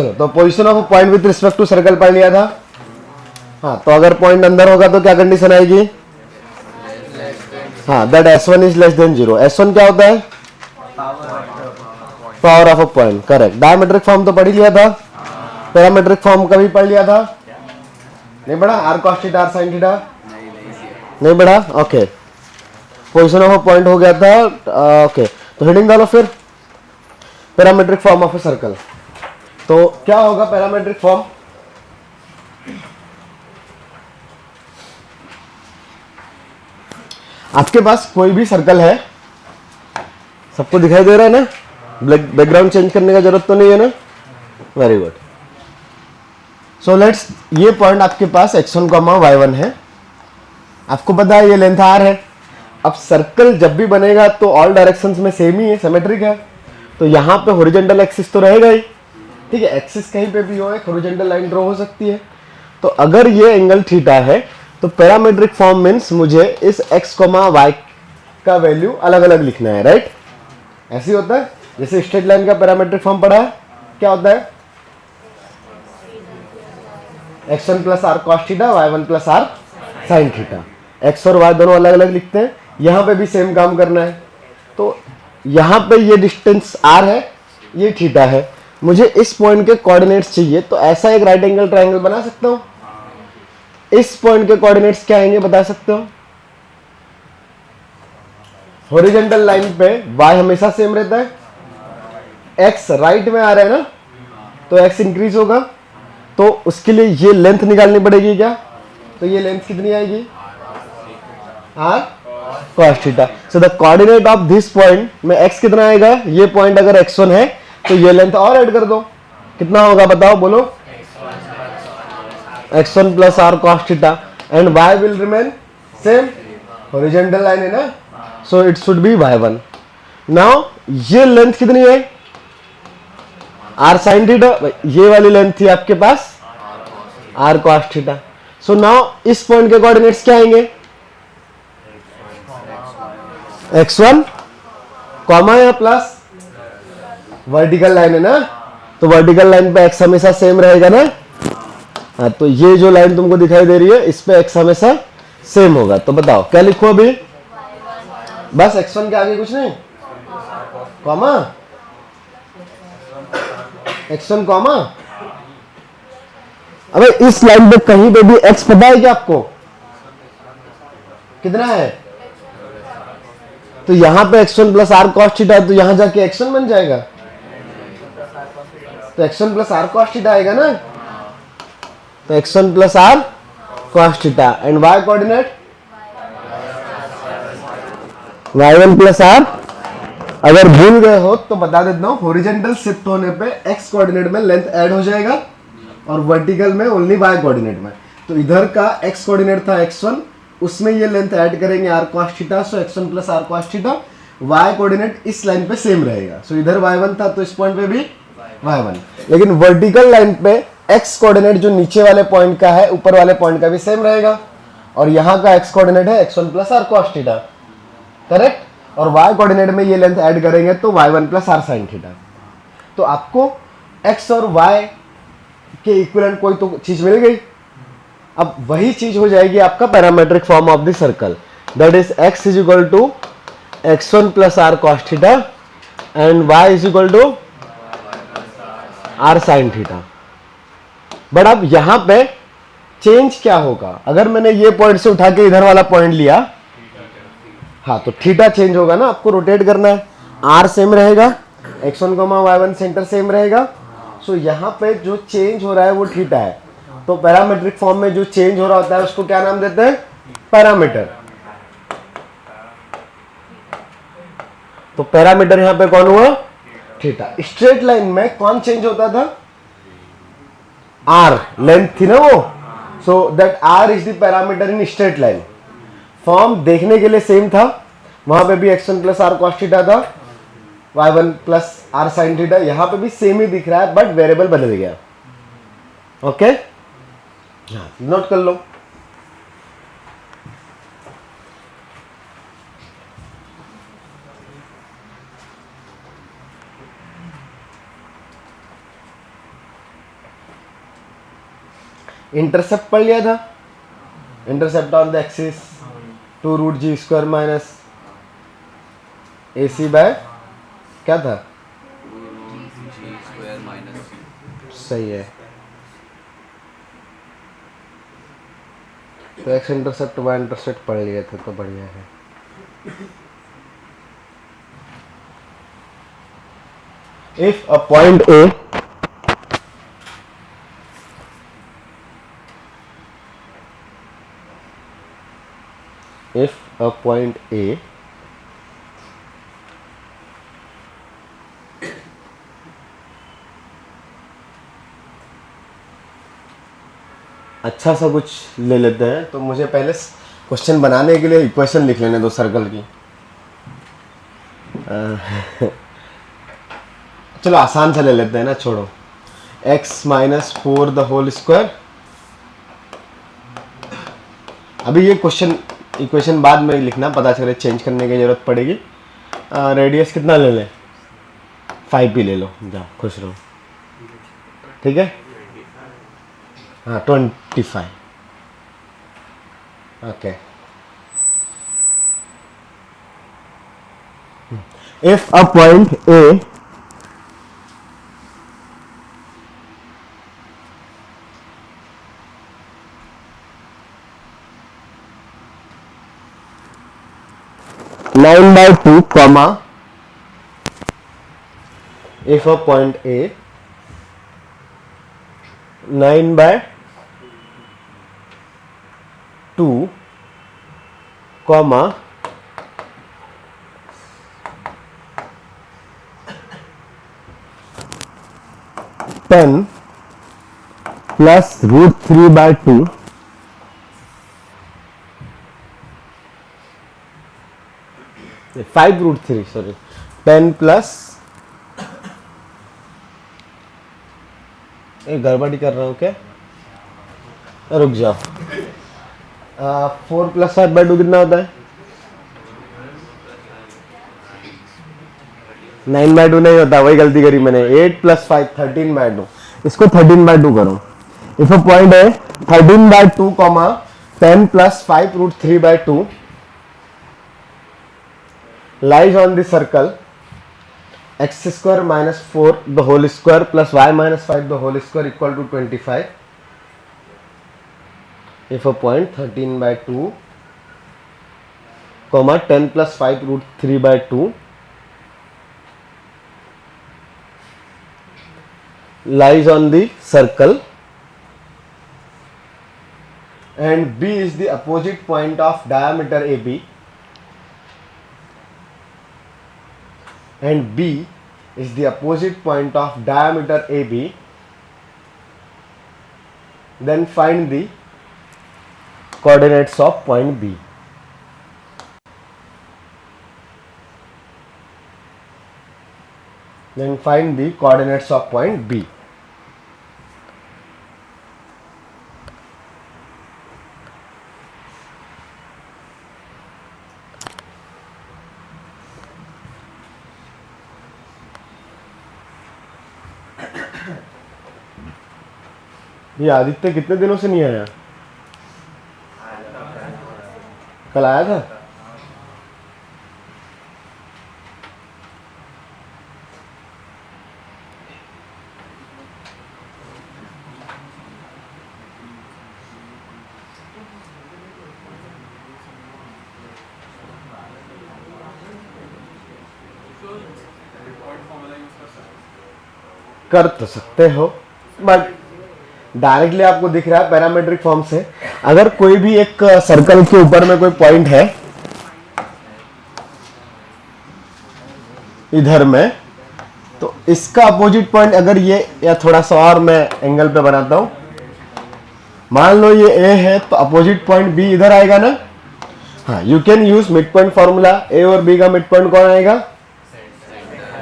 चलो, तो position of point with respect to circle पढ़ लिया था। हाँ, तो अगर पॉइंट अंदर होगा तो क्या कंडीशन आएगी? हाँ, that S1 is less then 0। S1 क्या होता है? Power of a point, correct. Diametric form तो पढ़ ही लिया था। पैरामेट्रिक फॉर्म कभी पढ़ लिया था? नहीं पढ़ा? R cos theta, r sine theta नहीं पढ़ा? Okay, position of a point हो गया था। ओके, तो हेडिंग डालो फिर, parametric form of a circle. तो क्या होगा पैरामेट्रिक फॉर्म? आपके पास कोई भी सर्कल है, सबको दिखाई दे रहा है ना? बैकग्राउंड चेंज करने का जरूरत तो नहीं है ना? Very good. सो लेट्स, ये पॉइंट आपके पास x1, y1 है। आपको पता है ये लेंथ r है। अब सर्कल जब भी बनेगा तो ऑल डायरेक्शंस में सेम ही है, सिमेट्रिक है। तो यहां पे हॉरिजॉन्टल एक्सिस तो रहेगा ही, ठीक है। एक्सिस कहीं पे भी हो, एक हॉरिजॉन्टल लाइन ड्रॉ हो सकती है। तो अगर ये एंगल थीटा है तो पैरामेट्रिक फॉर्म मीन्स मुझे इस x, y का वैल्यू अलग अलग लिखना है, राइट? ऐसे ही होता है। जैसे स्ट्रेट लाइन का पैरामेट्रिक फॉर्म पढ़ा है, क्या होता है? x1 plus r cos theta, y1 plus r sine theta. x और y दोनों अलग अलग लिखते हैं, यहां पे भी सेम काम करना है। तो यहां पे ये डिस्टेंस r है, ये थीटा है। मुझे इस पॉइंट के कोऑर्डिनेट्स चाहिए, तो ऐसा एक राइट एंगल ट्रायंगल बना सकता हूं। इस पॉइंट के कोऑर्डिनेट्स क्या आएंगे बता सकते हो? हॉरिजॉन्टल लाइन पे y हमेशा सेम रहता है, x राइट में आ रहा है ना, तो x इंक्रीज होगा। तो उसके लिए ये लेंथ निकालनी पड़ेगी क्या? तो ये लेंथ कितनी आएगी? r cos theta. So the coordinate of this point में x कितना आएगा? ये पॉइंट अगर x1 है तो ये लेंथ और ऐड कर दो, कितना होगा बताओ, बोलो? x1 plus r cos theta and y will remain same, horizontal line है ना, so it should be y1। Now ये लेंथ कितनी है? r sin theta. ये वाली लेंथ थी आपके पास r cos theta. So now इस पॉइंट के कोऑर्डिनेट्स क्या आएंगे? x1 कॉमा या प्लस, वर्टिकल लाइन है ना, तो वर्टिकल लाइन पे x हमेशा सेम रहेगा ना। हाँ, तो ये जो लाइन तुमको दिखाई दे रही है इस पे x हमेशा सेम होगा। तो बताओ क्या लिखो अभी? बस x1 के आगे कुछ नहीं, कॉमा, x1 कॉमा। अबे इस लाइन पे कहीं पे भी x पता है क्या आपको? कितना है? तो यहां पे x1 plus r cos theta है, तो यहां जाके x1 बन जाएगा, तो x1 plus r cos theta आएगा ना। तो x1 plus r cos theta and y coordinate y1 plus r. अगर भूल गए हो तो बता देता हूं, हॉरिजॉन्टल शिफ्ट होने पे x कोऑर्डिनेट में लेंथ ऐड हो जाएगा और वर्टिकल में ओनली y कोऑर्डिनेट में। तो इधर का x कोऑर्डिनेट था x1, उसमें ये लेंथ ऐड करेंगे r cos थीटा, सो x1 plus r cos theta. y coordinate इस लाइन पे सेम रहेगा, सो इधर y1 था तो इस पॉइंट पे भी y1। लेकिन वर्टिकल लाइन पे x कोऑर्डिनेट जो नीचे वाले पॉइंट का है ऊपर वाले पॉइंट का भी सेम रहेगा, और यहां का x कोऑर्डिनेट है x1 plus r cos theta, correct. और y कोऑर्डिनेट में ये लेंथ ऐड करेंगे तो y1 plus r sin theta. तो आपको x और y के इक्विवेलेंट कोई तो चीज मिल गई। अब वही चीज हो जाएगी आपका parametric form of the circle, that is x is equal to x1 plus r cos theta and y is equal to r sin theta. But अब यहां पे चेंज क्या होगा? अगर मैंने ये पॉइंट से उठा के इधर वाला पॉइंट लिया, हाँ, तो थीटा चेंज होगा ना, आपको रोटेट करना है। r सेम रहेगा, x1, y1 सेंटर सेम रहेगा। सो यहां पे जो चेंज हो रहा है वो थीटा है। तो पैरामेट्रिक फॉर्म में जो चेंज हो रहा होता है उसको क्या नाम देते हैं? पैरामीटर। तो पैरामीटर यहां पे कौन हुआ? थीटा। स्ट्रेट लाइन में कौन चेंज होता था? r, लेंथ थी ना वो, so that r is the parameter in straight line. Form देखने के लिए सेम था, वहां पे भी x1 plus r cos theta था, y1 plus r sine theta, यहां पे भी सेम ही दिख रहा है, बट वेरिएबल बदल गया। ओके, नोट कर लो। इंटरसेप्ट पढ़ लिया था, intercept on the axis 2√g² minus AC by क्या था, सही है। तो एक्स इंटरसेप्ट वाई इंटरसेप्ट पढ़ लिए थे तो बढ़िया है। इफ अ पॉइंट ए अच्छा सा कुछ ले लेते हैं। तो मुझे पहले क्वेश्चन बनाने के लिए इक्वेशन लिख लेने दो सर्कल की। चलो आसान सा ले लेते हैं ना, छोड़ो। x - 4 the whole square. अभी ये क्वेश्चन इक्वेशन बाद में लिखना, पता चले चेंज करने की जरूरत पड़ेगी। रेडियस कितना ले लें, 5 ही ले लो, जाओ खुश रहो, ठीक है। हाँ 25, okay. If a point A (9 by 2, if a point A 9 by 2, 10 plus √3/2 5√3 sorry 10 plus, गड़बड़ी कर रहा हूँ क्या, रुक जाओ। 4 + 7/2 कितना होता है, 9/2 नहीं होता, वही गलती करी मैंने। 8 + 5 13/2, इसको 13/2 करो। इफ अ पॉइंट है 13/2, 10 + 5√3/2 lies on the circle x² - 4 the whole square plus y - 5 the whole square equal to 25. If a point 13/2, 10 + 5√3/2 lies on the circle and B is the opposite point of diameter AB, and B is the opposite point of diameter AB, then find the coordinates of point B. Then find the coordinates of point B. ये आदित्य कितने दिनों से नहीं आया, कल आया था। कर तो सकते हो बट डायरेक्टली आपको दिख रहा है पैरामेट्रिक फॉर्म से। अगर कोई भी एक सर्कल के ऊपर में कोई पॉइंट है इधर में, तो इसका अपोजिट पॉइंट अगर ये, या थोड़ा सा और मैं एंगल पे बनाता हूं, मान लो ये ए है तो अपोजिट पॉइंट बी इधर आएगा ना। हाँ, you can use mid point formula. A और बी का मिड पॉइंट कौन आएगा,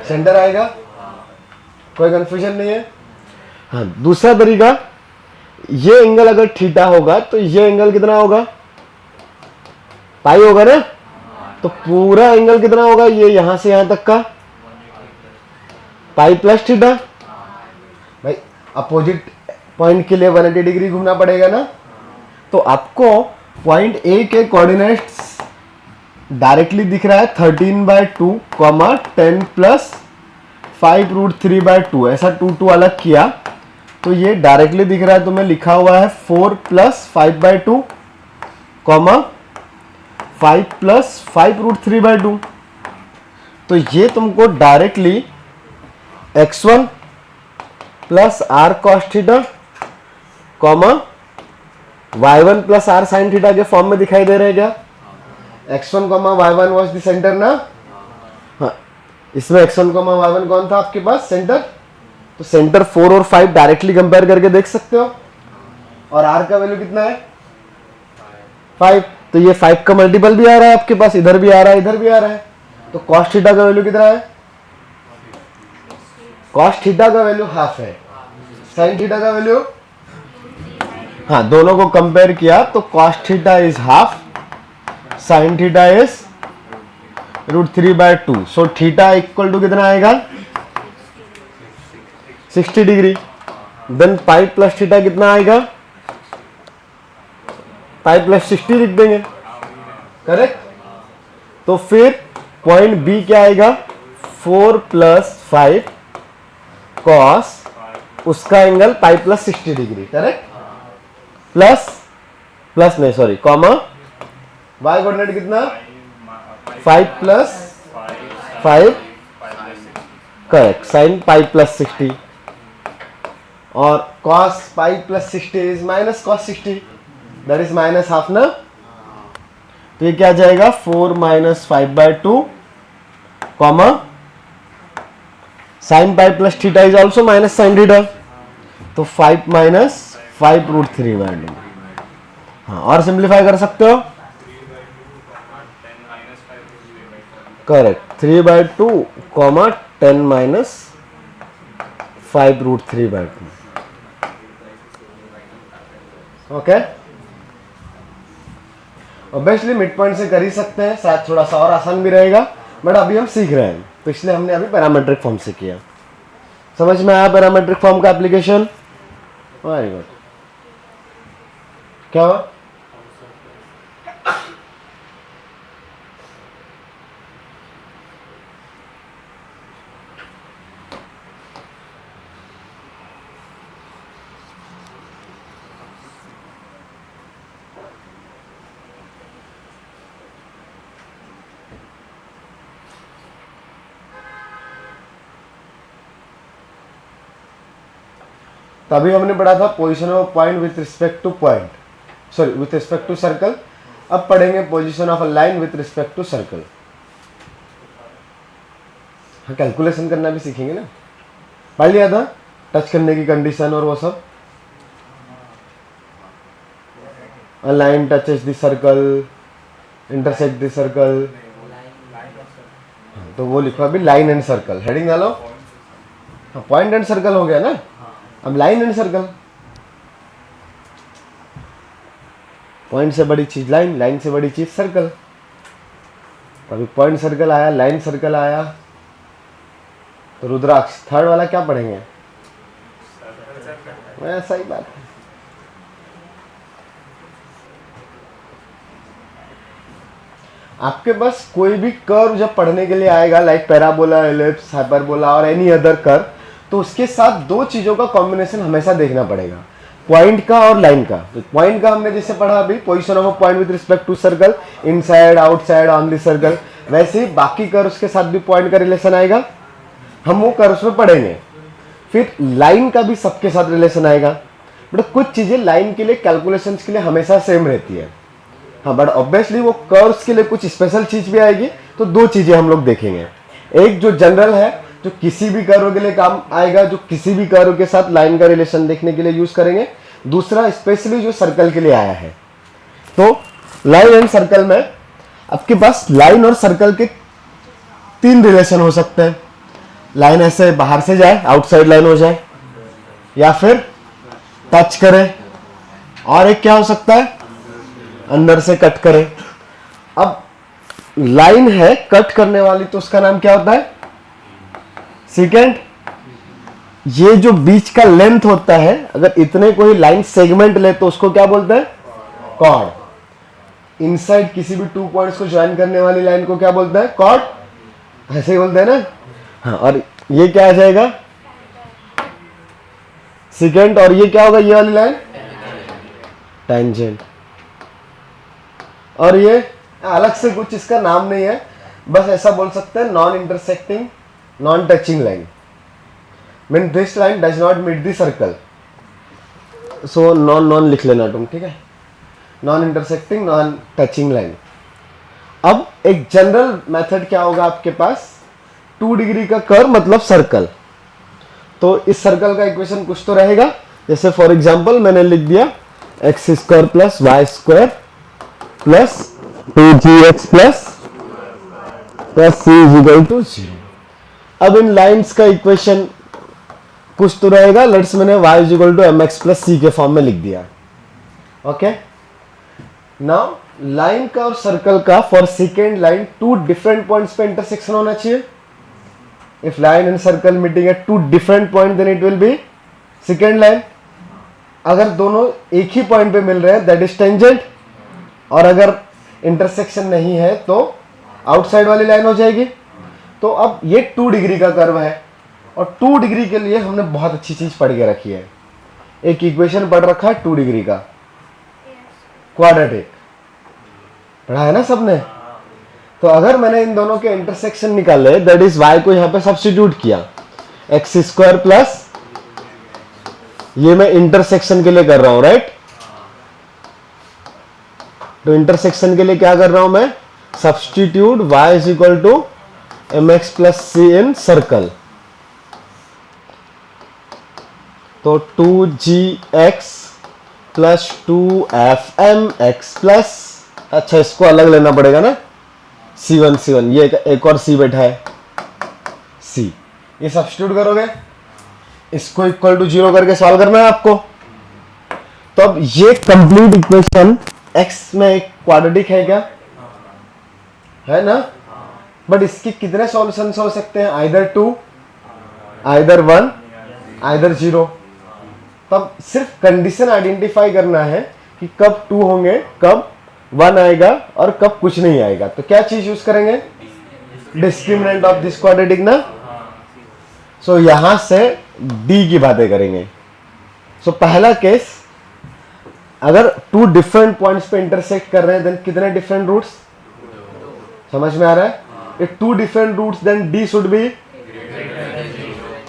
सेंटर आएगा, कोई कंफ्यूजन नहीं है। हाँ, दूसरा तरीका, ये एंगल अगर थीटा होगा तो ये एंगल कितना होगा, पाई होगा ना। तो पूरा एंगल कितना होगा, ये यहां से यहां तक का पाई प्लस थीटा। भाई अपोजिट पॉइंट के लिए 180 डिग्री घूमना पड़ेगा ना। तो आपको पॉइंट ए के कोऑर्डिनेट्स डायरेक्टली दिख रहा है 13/2 कॉमा 10 प्लस 5√3/2, ऐसा 2 अलग किया तो ये डायरेक्टली दिख रहा है, तो मैं लिखा हुआ है 4 प्लस 5/2 कॉमा 5 प्लस 5√3/2। तो ये तुमको directly x1 plus r cos theta comma y1 plus r sine theta के फॉर्म में दिखाई दे रहे हैं क्या? x1 comma y1 was the centre ना। हाँ, इसमें x1 कॉमा y1 कौन था आपके पास? सेंटर। तो सेंटर 4 और 5 डायरेक्टली कंपेयर करके देख सकते हो। और r का वैल्यू कितना है? 5। तो ये 5 का मल्टीपल भी आ रहा है आपके पास, इधर भी आ रहा है, इधर भी आ रहा है। तो cos थीटा का वैल्यू कितना है? cos थीटा का वैल्यू हाफ है। sin थीटा का वैल्यू, हाँ, दोनों को कंपेयर किया तो cos theta is half, sin theta is √3/2। So theta equal to कितना आएगा? 60 degree. Then pi plus theta कितना आएगा? पाई प्लस 60 लिख देंगे, करेक्ट। तो फिर पॉइंट बी क्या आएगा? 4 प्लस 5 कॉस उसका angle pi plus 60 degree, correct. Plus नहीं सॉरी कॉमा वाई कोऑर्डिनेट कितना? 5 plus 5 correct sine pi plus 60 और cos pi plus 60 is minus cos 60, that is minus half ना। तो ये क्या जाएगा? 4 minus 5/2 comma sine pi plus theta is also minus sine theta, तो 5 minus 5√3/2। हाँ, और सिंप्लीफाई कर सकते हो, correct. 3/2 comma 10 minus 5√3/2। Okay, obviously mid point से कर ही सकते हैं, शायद थोड़ा सा और आसान भी रहेगा, बट अभी हम सीख रहे हैं तो इसलिए हमने अभी पैरामेट्रिक फॉर्म से किया। समझ में आया पैरामेट्रिक फॉर्म का एप्लीकेशन? Very good. क्या हुआ? तभी हमने पढ़ा था position of point with respect to point, sorry with respect to circle. अब पढ़ेंगे position of a line with respect to circle. हाँ, कैलकुलेशन करना भी सीखेंगे ना। पढ़ लिया था टच करने की कंडीशन और वो सब। A line touches the circle, intersect the circle, तो वो लिखो अभी लाइन एंड सर्कल, हेडिंग डालो। पॉइंट एंड सर्कल हो गया ना, अब लाइन एंड सर्कल। पॉइंट से बड़ी चीज लाइन, लाइन से बड़ी चीज सर्कल। अभी पॉइंट सर्कल आया, लाइन सर्कल आया, तो रुद्राक्ष थर्ड वाला क्या पढ़ेंगे? सही बात है। आपके पास कोई भी कर्व जब पढ़ने के लिए आएगा, लाइक पैराबोला, एलिप्स, हाइपरबोला और एनी अदर कर्व, तो उसके साथ दो चीजों का कॉम्बिनेशन हमेशा देखना पड़ेगा, पॉइंट का और लाइन का। तो पॉइंट का हमने जैसे पढ़ा अभी, position of a point with respect to circle, inside, outside, on the circle, वैसे ही बाकी कर्व्स के साथ भी पॉइंट का रिलेशन आएगा, हम वो कर्व्स में पढ़ेंगे। फिर लाइन का भी सबके साथ रिलेशन आएगा, बट कुछ चीजें लाइन के लिए कैलकुलेशंस के लिए हमेशा सेम रहती है। हाँ, बट ऑब्वियसली वो कर्व्स के लिए कुछ स्पेशल चीज भी आएगी। तो दो चीजें हम लोग देखेंगे, एक जो जनरल है, जो किसी भी कर्व के लिए काम आएगा, जो किसी भी कर्व के साथ लाइन का रिलेशन देखने के लिए यूज करेंगे। दूसरा स्पेशली जो सर्कल के लिए आया है। तो लाइन एंड सर्कल में आपके पास लाइन और सर्कल के तीन रिलेशन हो सकते हैं। लाइन ऐसे बाहर से जाए, आउटसाइड लाइन हो जाए, या फिर टच करे, और एक क्या हो सकता है, अंदर से कट करे। अब लाइन है कट करने वाली, तो उसका नाम क्या होता है? सेकेंड। ये जो बीच का लेंथ होता है, अगर इतने कोई लाइन सेगमेंट ले तो उसको क्या बोलते हैं? कॉर्ड। इनसाइड किसी भी 2 पॉइंट्स को ज्वाइन करने वाली लाइन को क्या बोलते हैं? कॉर्ड। ऐसे ही बोलते हैं ना? हाँ, और ये क्या आ जाएगा? सेकेंड। और ये क्या होगा? ये वाली लाइन टेंजेंट। और ये अलग से कुछ इसका नाम नहीं है, बस ऐसा बोल सकते हैं non intersecting non touching line. Mean this line does not meet the circle, so non लिख लेना तुम, ठीक है? Non intersecting non touching line. अब एक जनरल मेथड क्या होगा आपके पास? 2 डिग्री का कर्व मतलब सर्कल। तो इस सर्कल का इक्वेशन कुछ तो रहेगा, जैसे फॉर एग्जांपल मैंने लिख दिया x square plus y square plus 2gx plus c is equal to 0। अब इन लाइंस का इक्वेशन कुछ तो रहेगा, लेट्स मैंने y is equal to mx plus c के फॉर्म में लिख दिया। ओके, नाउ लाइन का और सर्कल का for second line 2 different points पे इंटरसेक्शन होना चाहिए। If line and circle meeting at 2 different points, then it will be second line. अगर दोनों एक ही पॉइंट पे मिल रहे हैं that is tangent, और अगर इंटरसेक्शन नहीं है तो आउटसाइड वाली लाइन हो जाएगी। तो अब ये 2 डिग्री का कर्व है, और 2 डिग्री के लिए हमने बहुत अच्छी चीज पढ़ के रखी है। एक इक्वेशन पढ़ रखा है 2 डिग्री का, क्वाड्रेटिक पढ़ा है ना सबने? तो अगर मैंने इन दोनों के इंटरसेक्शन निकाले, दैट इज y को यहां पे सब्स्टिट्यूट किया, एक्स स्क्वायर प्लस, ये मैं इंटरसेक्शन के लिए कर रहा हूं, राइट? तो इंटरसेक्शन के लिए क्या कर रहा हूं मैं? Substitute y is equal to mx plus c in circle. तो 2gx प्लस 2fmx प्लस, अच्छा इसको अलग लेना पड़ेगा ना, C1 ये एक और C बैठा है C, ये सब्स्टिट्यूट करोगे, इसको इक्वल टू 0 करके सॉल्व करना है आपको। तो अब ये कंप्लीट इक्वेशन x में एक क्वाड्रेटिक है क्या? है ना? बट इसके कितने सॉल्यूशंस हो सकते हैं? Either 2, either 1, either 0। तब सिर्फ कंडीशन आइडेंटिफाई करना है कि कब 2 होंगे, कब 1 आएगा और कब कुछ नहीं आएगा। तो क्या चीज यूज करेंगे? डिस्क्रिमिनेंट ऑफ दिस क्वाड्रेटिक ना। सो यहां से d की बातें करेंगे। सो पहला केस, अगर 2 डिफरेंट पॉइंट्स पे इंटरसेक्ट कर रहे हैं, देन कितने डिफरेंट रूट्स? समझ में आ रहा है? If 2 different roots, then d should be,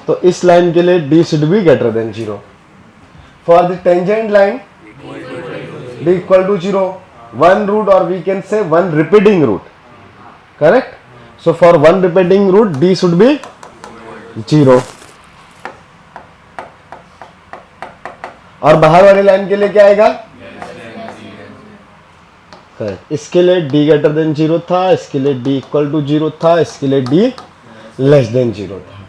तो इस लाइन के लिए d should be greater than 0। For the tangent line d equal to 0, 1 root, or we can say 1 repeating root, correct? So for 1 repeating root, d should be 0। और बाहर वाली line के लिए क्या आएगा? करेक्ट, इसके लिए d ग्रेटर देन 0 था, इसके लिए d इक्वल टू 0 था, इसके लिए d लेस देन 0 था।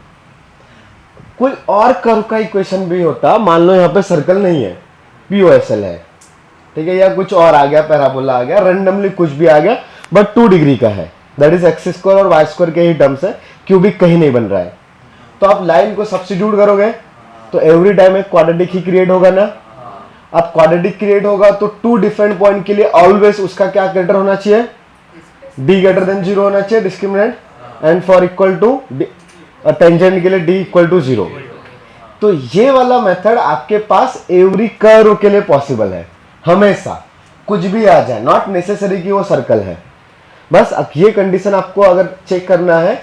कोई और कर्व का इक्वेशन भी होता, मान लो यहां पे सर्कल नहीं है, POSL है, ठीक है, या कुछ और आ गया, पैराबोला आ गया, रेंडमली कुछ भी आ गया, बट 2 डिग्री का है, दैट इज एक्स स्क्वायर और वाई स्क्वायर के ही टर्म्स है, क्यूबिक कहीं नहीं बन रहा है। तो आप लाइन को सब्स्टिट्यूट करोगे तो एवरी टाइम एक क्वाड्रेटिक ही क्रिएट होगा ना। अब क्वाड्रेटिक क्रिएट होगा तो 2 डिफरेंट पॉइंट के लिए ऑलवेज उसका क्या ग्रेटर होना चाहिए? d ग्रेटर देन 0 होना चाहिए, discriminant, and for equal to tangent के लिए d इक्वल टू 0। तो ये वाला मेथड आपके पास एवरी कर्व के लिए पॉसिबल है, हमेशा कुछ भी आ जाए, नॉट नेसेसरी कि वो सर्कल है। बस ये कंडीशन आपको अगर चेक करना है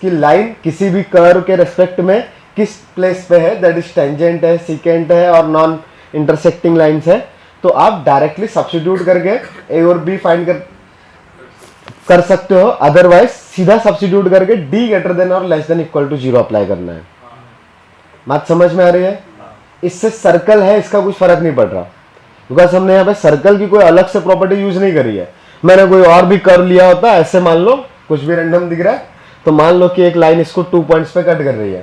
कि लाइन किसी भी कर्व के रेस्पेक्ट में किस प्लेस पे है, दैट इज टेंजेंट है, सीकेंट है और नॉन इंटरसेक्टिंग लाइंस है, तो आप डायरेक्टली सब्स्टिट्यूट करके ए और बी फाइंड कर सकते हो। अदरवाइज सीधा सब्स्टिट्यूट करके d ग्रेटर देन और less than equal to 0 apply करना है। बात समझ में आ रही है? इससे सर्कल है इसका कुछ फर्क नहीं पड़ रहा, बिकॉज हमने यहाँ पे सर्कल की कोई अलग से प्रॉपर्टी यूज नहीं करी है। मैंने कोई और भी कर्व लिया होता, ऐसे मान लो कुछ भी रैंडम दिख रहा है, तो मान लो कि एक लाइन इसको 2 पॉइंट्स पे कट कर रही है,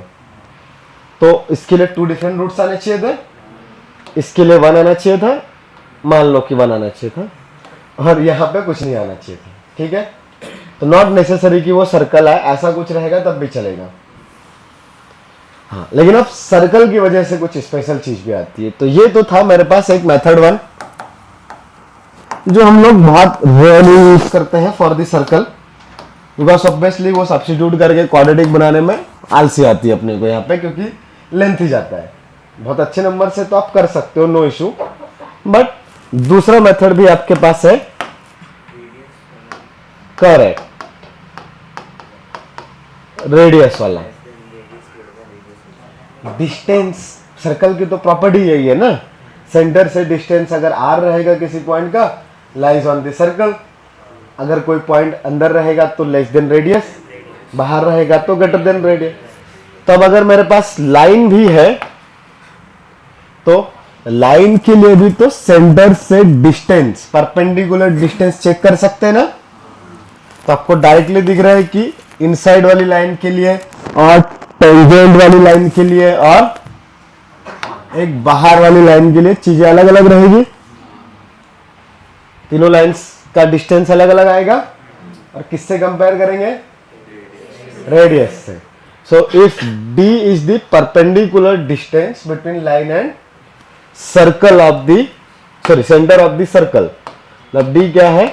तो इसके लिए 2 डिफरेंट रूट्स आने चाहिए थे, इसके लिए 1 आना चाहिए था, मान लो कि 1 आना चाहिए था, और यहाँ पे कुछ नहीं आना चाहिए था, ठीक है? तो नॉट नेसेसरी कि वो सर्कल है, ऐसा कुछ रहेगा तब भी चलेगा। हाँ, लेकिन अब सर्कल की वजह से कुछ स्पेशल चीज भी आती है। तो ये तो था मेरे पास एक मेथड वन जो हम लोग बहुत रेयरली यूज करते हैं for the circle, because obviously वो सब्स्टिट्यूट करके क्वाड्रेटिक बनाने में आलसी आती है अपने को यहाँ पे, क्योंकि लेंथ ही जाता है। बहुत अच्छे नंबर से तो आप कर सकते हो, नो इशू, बट दूसरा मेथड भी आपके पास है, करेक्ट, रेडियस वाला। डिस्टेंस सर्कल की तो प्रॉपर्टी यही है ना, सेंटर से डिस्टेंस अगर r रहेगा किसी पॉइंट का, लाइज ऑन द सर्कल। अगर कोई पॉइंट अंदर रहेगा तो लेस देन रेडियस, बाहर रहेगा तो ग्रेटर देन रेडियस। तब अगर मेरे पास लाइन भी है तो लाइन के लिए भी तो सेंटर से डिस्टेंस, परपेंडिकुलर डिस्टेंस चेक कर सकते हैं ना। तो आपको डायरेक्टली दिख रहा है कि इनसाइड वाली लाइन के लिए और टेंजेंट वाली लाइन के लिए और एक बाहर वाली लाइन के लिए चीजें अलग अलग रहेगी। तीनों लाइंस का डिस्टेंस अलग अलग आएगा और किससे कंपेयर करेंगे? रेडियस से। So if d is the perpendicular distance between line and circle of the center of the circle, मतलब d क्या है?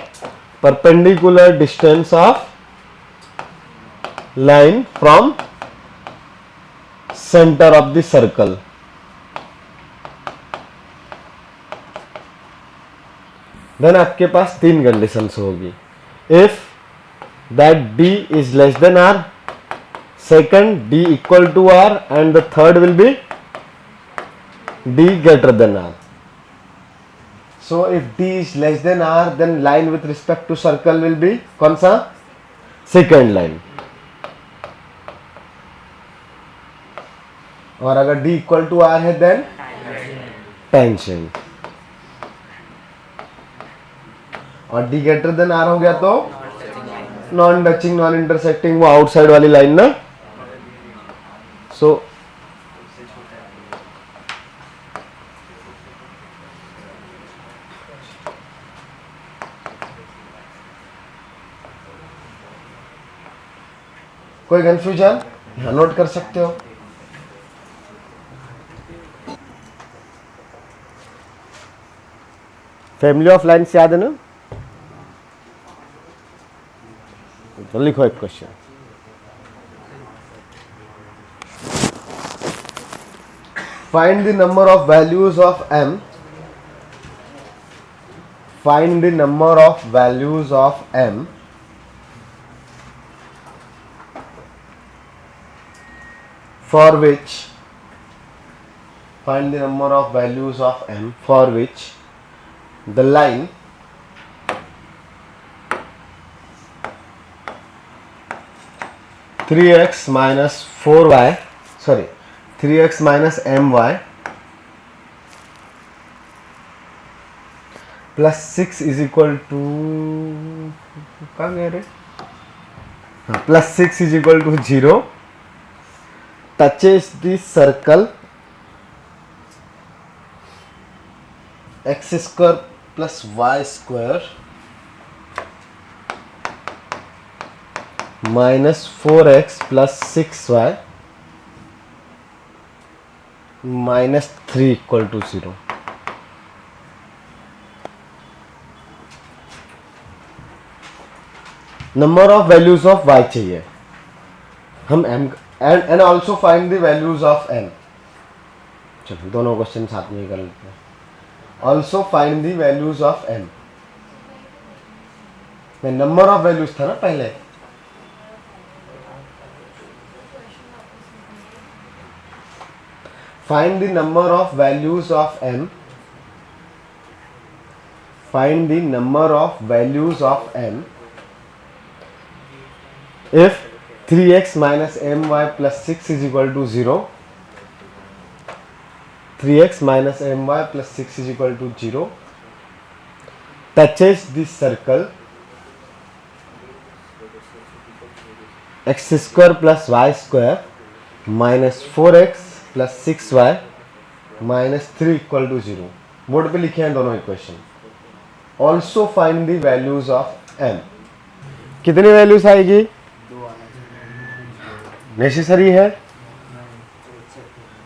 Perpendicular distance of line from center of the circle. Then आपके पास तीन कंडीशंस होगी। If that d is less than r, second d equal to r, and the third will be d greater than r. So if d is less than r, then line with respect to circle will be कौन सा? Second line. और अगर d equal to r है then tangent, और d greater then r हो गया तो non touching non intersecting, वो आउटसाइड वाली लाइन ना। सो कोई कंफ्यूजन? नोट कर सकते हो। फैमिली ऑफ लाइन्स याद है ना? तो लिखो एक question. Find the number of values of m, find the number of values of m for which, find the number of values of m for which the line three x minus four y, sorry 3x minus my plus 6 is equal to, क्या कह रहे? हाँ, plus 6 is equal to 0 touches the circle x square plus y square minus 4x plus 6y minus 3 equal to 0। Number of values of y चाहिए हम m, and also find the values of n। चलो दोनों question साथ में ही कर लेते हैं। also find the values of n, में नंबर ऑफ वैल्यूज था ना पहले। find the number of values of n, find the number of values of n if 3x minus my plus 6 is equal to 0, 3x minus my plus 6 is equal to 0 touches this circle x square plus y square minus 4x plus 6y minus 3 equal to 0। Board पे लिखे हैं दोनों equation. Also find the values of m, कितनी values आएगी? Necessary है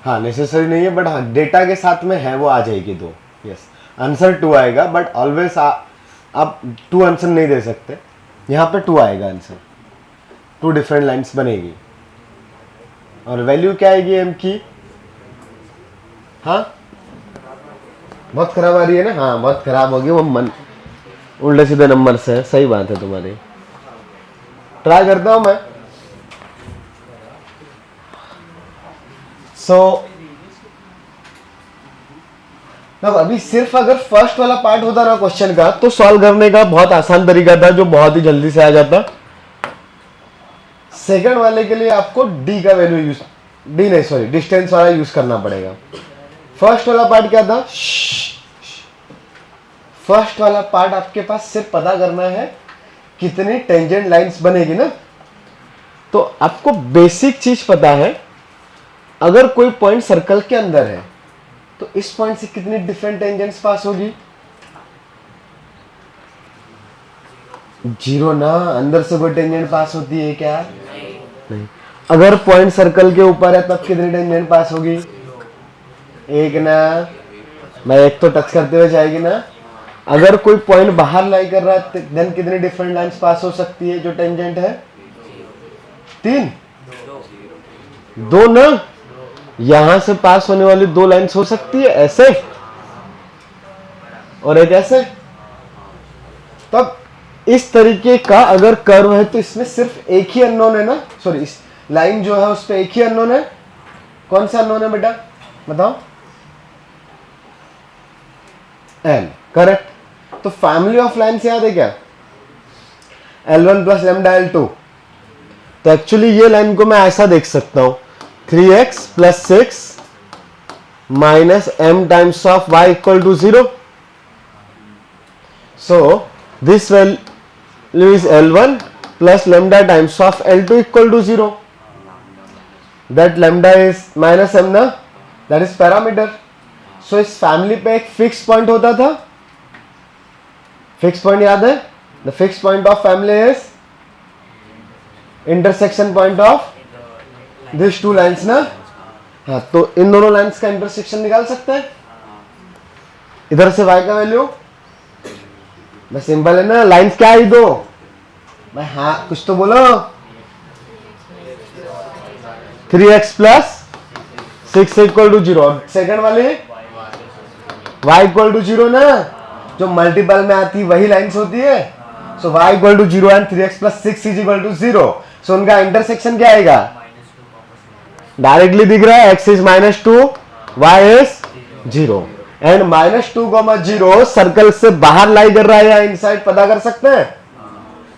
हाँ necessary नहीं है, बट हाँ डेटा के साथ में है वो आ जाएगी 2। यस, आंसर 2 आएगा, बट ऑलवेज आप 2 आंसर नहीं दे सकते, यहाँ पे 2 आएगा आंसर, 2 डिफरेंट लाइन्स बनेगी। और वैल्यू क्या आएगी m की? हाँ बहुत खराब आ रही है ना? हाँ बहुत खराब होगी, वो मन उल्टे सीधे नंबर से है। सही बात है तुम्हारी, ट्राई करता हूं मैं। अभी सिर्फ अगर फर्स्ट वाला पार्ट होता ना क्वेश्चन का तो सॉल्व करने का बहुत आसान तरीका था, जो बहुत ही जल्दी से आ जाता। सेकंड वाले के लिए आपको डी का वैल्यू यूज, डी नहीं सॉरी डिस्टेंस वाला यूज करना पड़ेगा। फर्स्ट वाला पार्ट क्या था? फर्स्ट वाला पार्ट आपके पास सिर्फ पता करना है कितनी टेंजेंट लाइंस बनेगी ना। तो आपको बेसिक चीज पता है, अगर कोई पॉइंट सर्कल के अंदर है तो इस पॉइंट से कितनी डिफरेंट टेंजेंट्स पास होगी? 0 ना, अंदर से कोई टेंजेंट पास होती है क्या? नहीं। अगर पॉइंट सर्कल के ऊपर है तब कितनी टेंजेंट पास होगी? 1 ना, मैं 1 तो टच करते हुए जाएगी ना। अगर कोई पॉइंट बाहर लाई कर रहा है देन कितनी डिफरेंट लाइंस पास हो सकती है जो टेंजेंट है? 3, 2 ना, यहां से पास होने वाली 2 लाइंस हो सकती है ऐसे और एक ऐसे। तब इस तरीके का अगर कर्व है तो इसमें सिर्फ एक ही अननोन है ना, सॉरी इस लाइन जो है उस पे एक ही अननोन है। कौन सा अननोन है बेटा बताओ? L, correct. तो फैमिली ऑफ लाइन्स याद है क्या? L1 plus lambda L2। तो एक्चुअली ये लाइन को मैं ऐसा देख सकता हूं, 3x plus 6 minus m times of y equal to 0। So this value is L1 plus lambda times of L2 equal to 0। That lambda is minus m ना, that is parameter. So इस family पे एक fix point होता था, fix point याद है? The fix point of family is intersection point of this 2 lines ना। हाँ, तो इन दोनों लाइन्स का इंटरसेक्शन निकाल सकते हैं। इधर से y का वैल्यू बस सिंपल है ना, लाइन्स क्या है 2? भाई हाँ कुछ तो बोलो। 3x plus 6 equal to 0। Second वाले y इक्वल टू 0 ना, जो मल्टीपल में आती वही लाइन्स होती है। So y equal to 0 and 3x plus 6 is equal to 0। So उनका इंटरसेक्शन क्या आएगा? डायरेक्टली दिख रहा है, x is -2, y is 0 and -2, 0 circle से बाहर लाई कर रहा है या इनसाइड पता कर सकते हैं।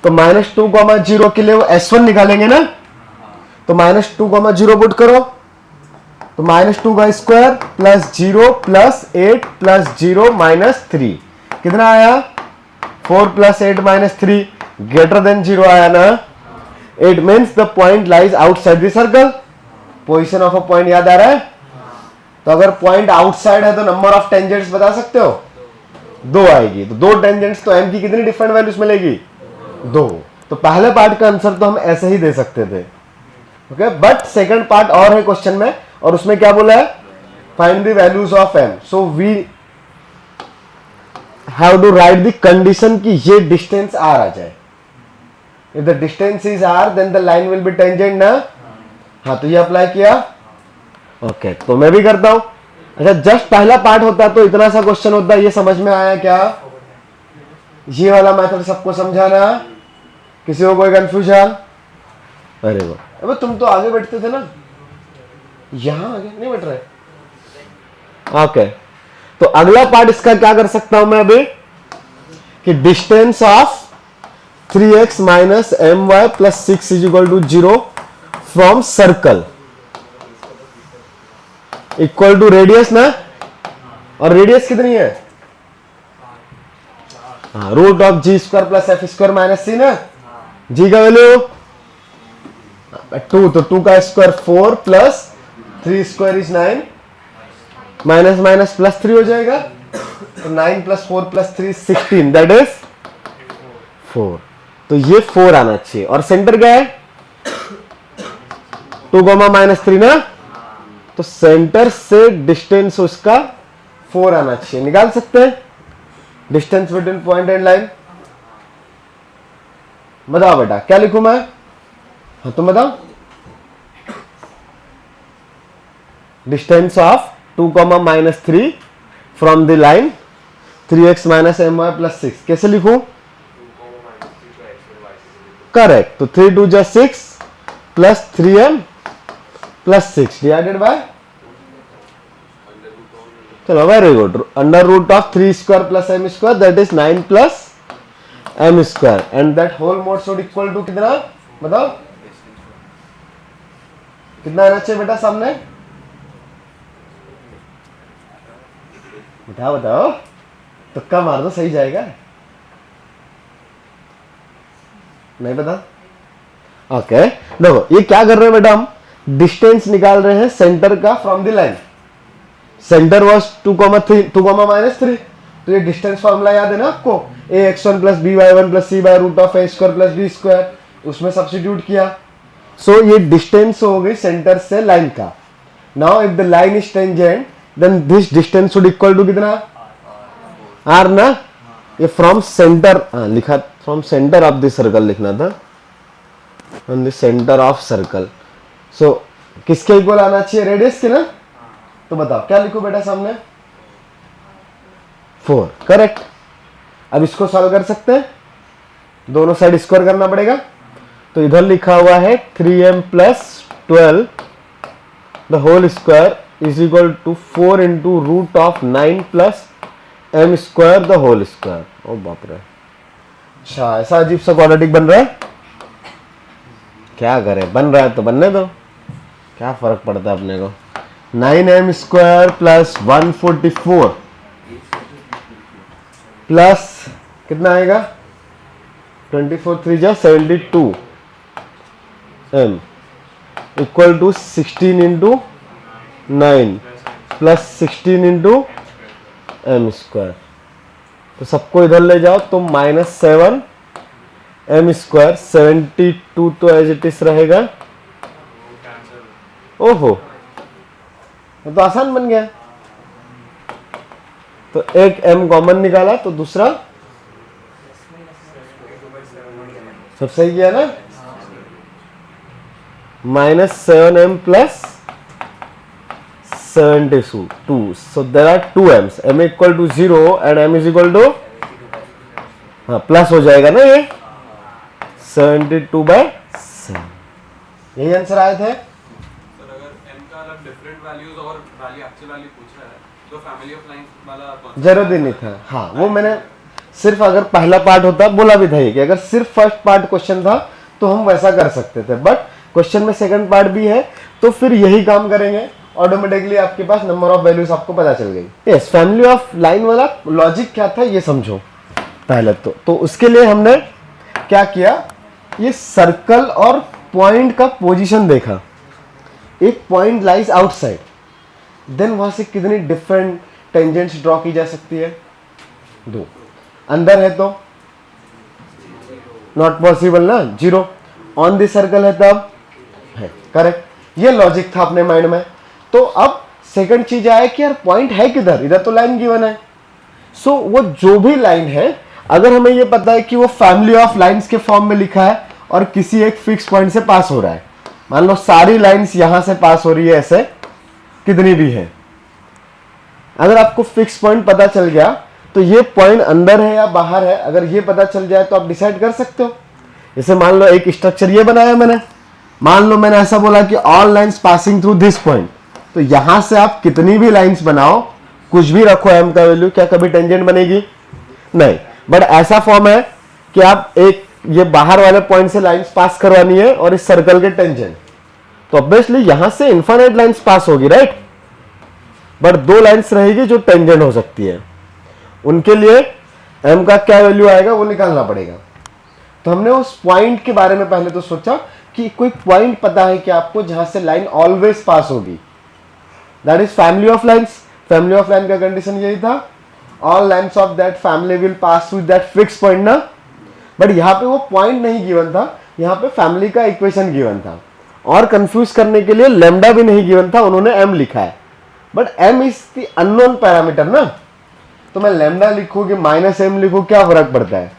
तो -2, 0 के लिए वो S1 निकालेंगे ना, तो -2, 0 पुट करो, तो -2 का square plus 0 plus 8 plus 0 minus 3 कितना आया? 4 प्लस 8 माइनस 3 ग्रेटर देन 0 आया ना। It means the point lies outside the circle. Position of a point याद आ रहा है? तो अगर पॉइंट आउटसाइड है तो नंबर ऑफ टेंजेंट्स बता सकते हो? 2 आएगी। तो 2 टेंजेंट्स, तो m की कितनी डिफरेंट वैल्यूज मिलेगी? 2। तो पहले पार्ट का आंसर तो हम ऐसे ही दे सकते थे, ओके। बट सेकंड पार्ट और है क्वेश्चन में, और उसमें क्या बोला है? Find the values of m। So we have to write the condition कि ये डिस्टेंस r आ जाए। If the distance is r then the line will be tangent ना। हाँ, तो ये अप्लाई किया, ओके। तो मैं भी करता हूं। अच्छा, जस्ट पहला पार्ट होता तो इतना सा क्वेश्चन होता। ये समझ में आया क्या? ये वाला मेथड सबको समझाना, किसी को कोई कंफ्यूजन? अरे वो, अबे तुम तो आगे बैठते थे ना, यहां आगे नहीं बैठ रहे। ओके, तो अगला पार्ट इसका क्या कर सकता हूं मैं अभी कि distance of 3x minus my plus 6 is equal to 0 from circle equal to radius ना। और रेडियस कितनी है? हाँ, root of g square plus f square minus c ना। g का वैल्यू 2, तो 2 का square 4 plus 3 square is 9 minus minus plus 3 हो जाएगा। तो 9 प्लस 4 प्लस 3 16, दैट इज 4। तो ये 4 आना चाहिए। और सेंटर क्या है? 2, -3 ना। तो तो सेंटर से डिस्टेंस उसका 4 आना चाहिए। निकाल सकते हैं distance between point and line. बताओ बेटा क्या लिखूं मैं? हाँ तुम बताओ। Distance of 2, -3 from the line 3x - my + 6 कैसे लिखूं? करेक्ट। तो 3 2 जा 6 प्लस 3m + 6 डिवाइडेड बाय, चलो very good, √3² + m² that is 9 + m² and that whole mod should equal to कितना? बताओ कितना आना चाहिए बेटा सामने? बताओ बताओ, तुक्का मार दो सही जाएगा। नहीं पता? ओके देखो ये क्या कर रहे हैं बेटा, हम डिस्टेंस निकाल रहे हैं सेंटर का from the line. Centre was 2, 3 2, -3, तो ये डिस्टेंस फॉर्मूला याद है ना आपको, ax1 + by1 + c √a² + b², उसमें सब्स्टिट्यूट किया। सो ये डिस्टेंस हो गई सेंटर से लाइन का। Now if the line is tangent then this distance should equal to कितना? r ना। ये फ्रॉम सेंटर लिखा, from center of the circle लिखना था, from the center of circle. So किसके इक्वल आना चाहिए? रेडियस के ना। तो बताओ क्या लिखो बेटा सामने? 4 करेक्ट। अब इसको सॉल्व कर सकते हैं, दोनों साइड स्क्वायर करना पड़ेगा। तो इधर लिखा हुआ है 3m + 12 the whole square is equal to 4 × √9 + m² the whole square. ओ बाप रे, अच्छा ऐसा अजीब सा क्वाड्रेटिक बन रहा है। क्या करें, बन रहा है तो बनने दो, क्या फर्क पड़ता है अपने को। 9m² + 144 प्लस कितना आएगा? 24 3 जा 72 m इक्वल टू 16 × 9 + 16 × m²। तो सबको इधर ले जाओ तो -7 m², 72 तो एज इट इज रहेगा। ओहो तो आसान बन गया। तो एक m कॉमन निकाला तो दूसरा सब सही किया ना, -7m + 72। So there are 2 m's, m equal to 0 and m is equal to, हाँ प्लस हो जाएगा ना ये 72/7। यही आंसर आए थे। सर अगर m का अलग डिफरेंट वैल्यूज और वैल्यू एक्चुअल वैल्यू पूछ रहा है तो फैमिली ऑफ लाइंस वाला जरूरत ही नहीं था। हाँ वो मैंने सिर्फ, अगर पहला पार्ट होता बोला भी था ये कि अगर सिर्फ फर्स्ट पार्ट क्वेश्चन था तो हम वैसा कर सकते थे, बट क्वेश्चन में सेकंड पार्ट भी है तो फिर यही काम करेंगे। ऑटोमेटिकली आपके पास नंबर ऑफ वैल्यूज आपको पता चल गई। यस, फैमिली ऑफ लाइन वाला लॉजिक क्या था ये समझो पहले तो उसके लिए हमने क्या किया, ये सर्कल और पॉइंट का पोजीशन देखा। एक पॉइंट लाइज आउटसाइड, देन वहां से कितनी डिफरेंट टेंजेंट्स ड्रॉ की जा सकती है? 2। अंदर है तो नॉट पॉसिबल ना, 0। ऑन द सर्कल है तब है, करेक्ट। ये लॉजिक था अपने माइंड में। तो अब सेकंड चीज आया कि यार पॉइंट है किधर, इधर तो लाइन गिवन है। सो वो जो भी लाइन है, अगर हमें ये पता है कि वो फैमिली ऑफ लाइंस के फॉर्म में लिखा है और किसी एक फिक्स पॉइंट से पास हो रहा है, मान लो सारी लाइंस यहां से पास हो रही है, ऐसे कितनी भी है, अगर आपको फिक्स पॉइंट पता चल गया तो ये पॉइंट अंदर है या बाहर है, अगर ये पता चल जाए तो आप डिसाइड कर सकते हो। जैसे मान लो एक स्ट्रक्चर ये बनाया मैंने, मान लो मैंने ऐसा बोला कि all lines passing through this point, तो यहां से आप कितनी भी लाइंस बनाओ, कुछ भी रखो m का वैल्यू, क्या कभी टेंजेंट बनेगी? नहीं। बट ऐसा फॉर्म है कि आप एक ये बाहर वाले पॉइंट से लाइंस पास करवानी है और इस सर्कल के टेंजेंट, तो ऑब्वियसली यहां से इनफाइनाइट लाइंस पास होगी, राइट। बट 2 लाइंस रहेगी जो टेंजेंट हो सकती है, उनके लिए m का क्या वैल्यू आएगा वो निकालना पड़ेगा। तो हमने उस पॉइंट के बारे में पहले तो सोचा कि कोई पॉइंट पता है कि आपको जहां से लाइन ऑलवेज पास होगी, that is family of lines. Family of line का कंडीशन यही था, all lines of that family will pass through that fix point ना। बट यहाँ पे वो पॉइंट नहीं गिवन था, यहाँ पे फैमिली का इक्वेशन गिवन था। और कंफ्यूज करने के लिए लैम्डा भी नहीं गिवन था, उन्होंने m लिखा है, but m is the unknown parameter ना, तो मैं लैम्डा लिखूं कि -m लिखूं, क्या फर्क पड़ता है।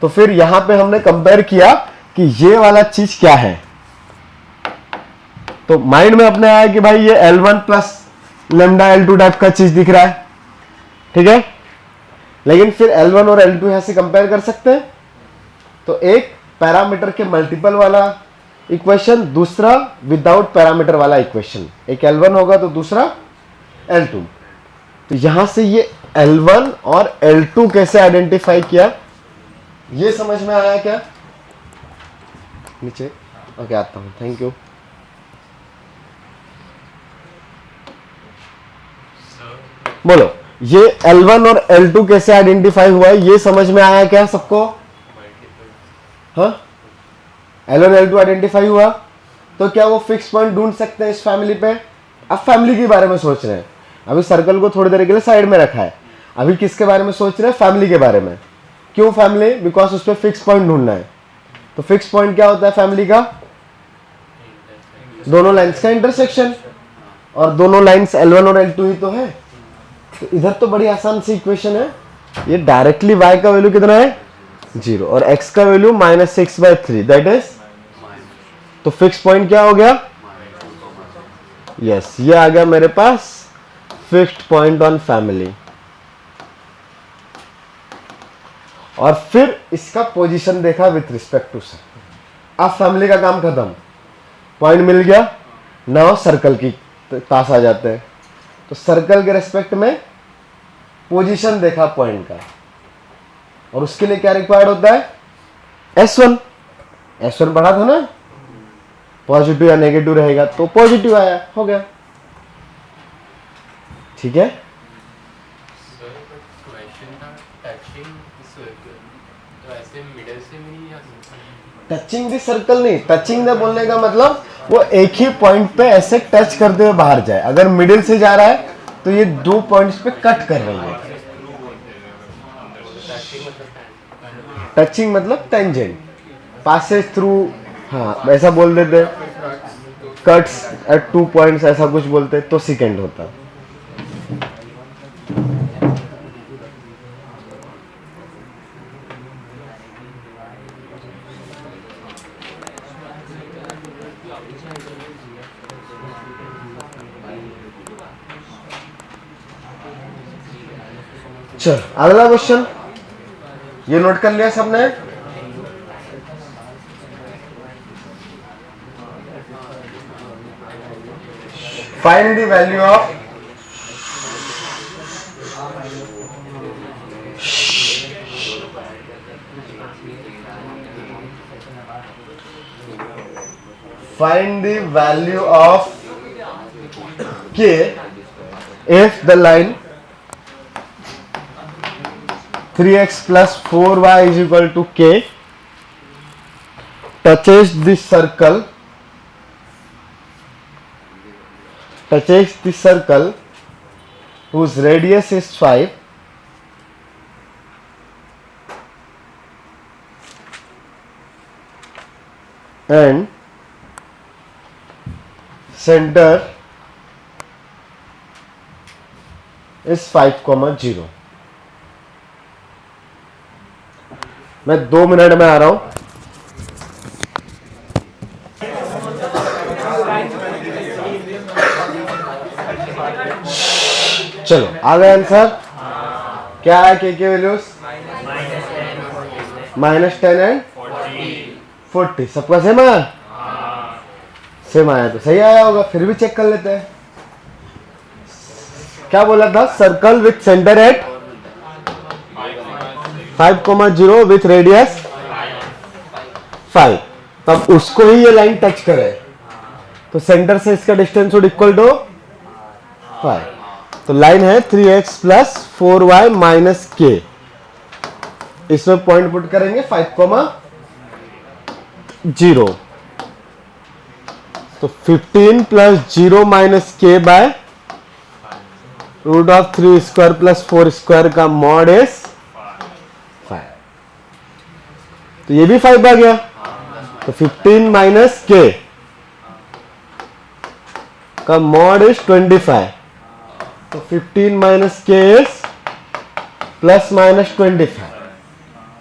तो फिर यहां पे हमने कंपेयर किया कि ये वाला चीज क्या है, तो माइंड में अपने आया कि भाई ये L1 plus lambda L2 type का चीज दिख रहा है, ठीक है। लेकिन फिर L1 और L2 यहां से कंपेयर कर सकते हैं, तो एक पैरामीटर के मल्टीपल वाला इक्वेशन, दूसरा विदाउट पैरामीटर वाला इक्वेशन, एक L1 होगा तो दूसरा L2। तो यहां से ये L1 और L2 कैसे आइडेंटिफाई किया, ये समझ में आया क्या? नीचे ओके आता हूं, थैंक यू। बोलो, ये L1 और L2 कैसे आइडेंटिफाई हुआ है, ये समझ में आया क्या सबको? हाँ, L1 L2 आइडेंटिफाई हुआ, तो क्या वो फिक्स पॉइंट ढूंढ सकते हैं इस फैमिली पे? अब फैमिली के बारे में सोच रहे हैं, अभी सर्कल को थोड़ी देर के लिए साइड में रखा है, अभी किसके बारे में सोच रहे हैं? फैमिली के बारे में। क्यों फैमिली? बिकॉज उस पर फिक्स पॉइंट ढूंढना है। तो फिक्स पॉइंट क्या होता है फैमिली का? दोनों लाइंस का इंटरसेक्शन, और दोनों लाइंस L1 और L2 ही तो है। तो इधर तो बड़ी आसान सी इक्वेशन है, ये डायरेक्टली y का वैल्यू कितना है? 0, और x का वैल्यू -6/3, दैट इज, तो फिक्स पॉइंट क्या हो गया? यस, ये आ गया मेरे पास फिक्स्ड पॉइंट ऑन फैमिली। और फिर इसका पोजीशन देखा विथ रिस्पेक्ट टू सर्कल। अब फैमिली का काम खत्म, पॉइंट मिल गया, नाउ सर्कल की पास आ जाते हैं। तो सर्कल के रेस्पेक्ट में पोजीशन देखा पॉइंट का, और उसके लिए क्या रिक्वायर्ड होता है? S1। S1 पढ़ा था ना, पॉजिटिव या नेगेटिव रहेगा, तो पॉजिटिव आया, हो गया, ठीक है। टचिंग द सर्कल नहीं, टचिंग द बोलने का मतलब वो एक ही पॉइंट पे ऐसे टच करते हुए बाहर जाए। अगर मिडिल से जा रहा है तो ये दो पॉइंट्स पे कट कर रही है। टचिंग मतलब टेंजेंट, पासेज थ्रू, हाँ ऐसा बोल देते, कट्स एट 2 पॉइंट्स ऐसा कुछ बोलते तो सेकेंड होता। चल अगला क्वेश्चन, ये नोट कर लिया सबने? Find the value of k if the line 3x plus 4y is equal to k touches the circle whose radius is 5 and center is 5,0। मैं 2 मिनट में आ रहा हूं। चलो आ गया आंसर, क्या है के वैल्यूज? -10 एंड 40। सबका सेम आया? सेम आया तो सही आया होगा, फिर भी चेक कर लेते हैं। क्या बोला था? Circle with centre at 5,0 with radius 5। तब उसको ही ये लाइन टच करे तो सेंटर से इसका डिस्टेंस वुड इक्वल टू 5। तो लाइन है 3x plus 4y minus k, इसमें पॉइंट पुट करेंगे 5,0। तो 15 plus 0 minus k by root of 3 square plus 4 square का मॉड इज 5। तो ये भी 5 आ गया, तो 15 minus k का मॉड इज 25, तो 15 माइनस के इज प्लस माइनस 25,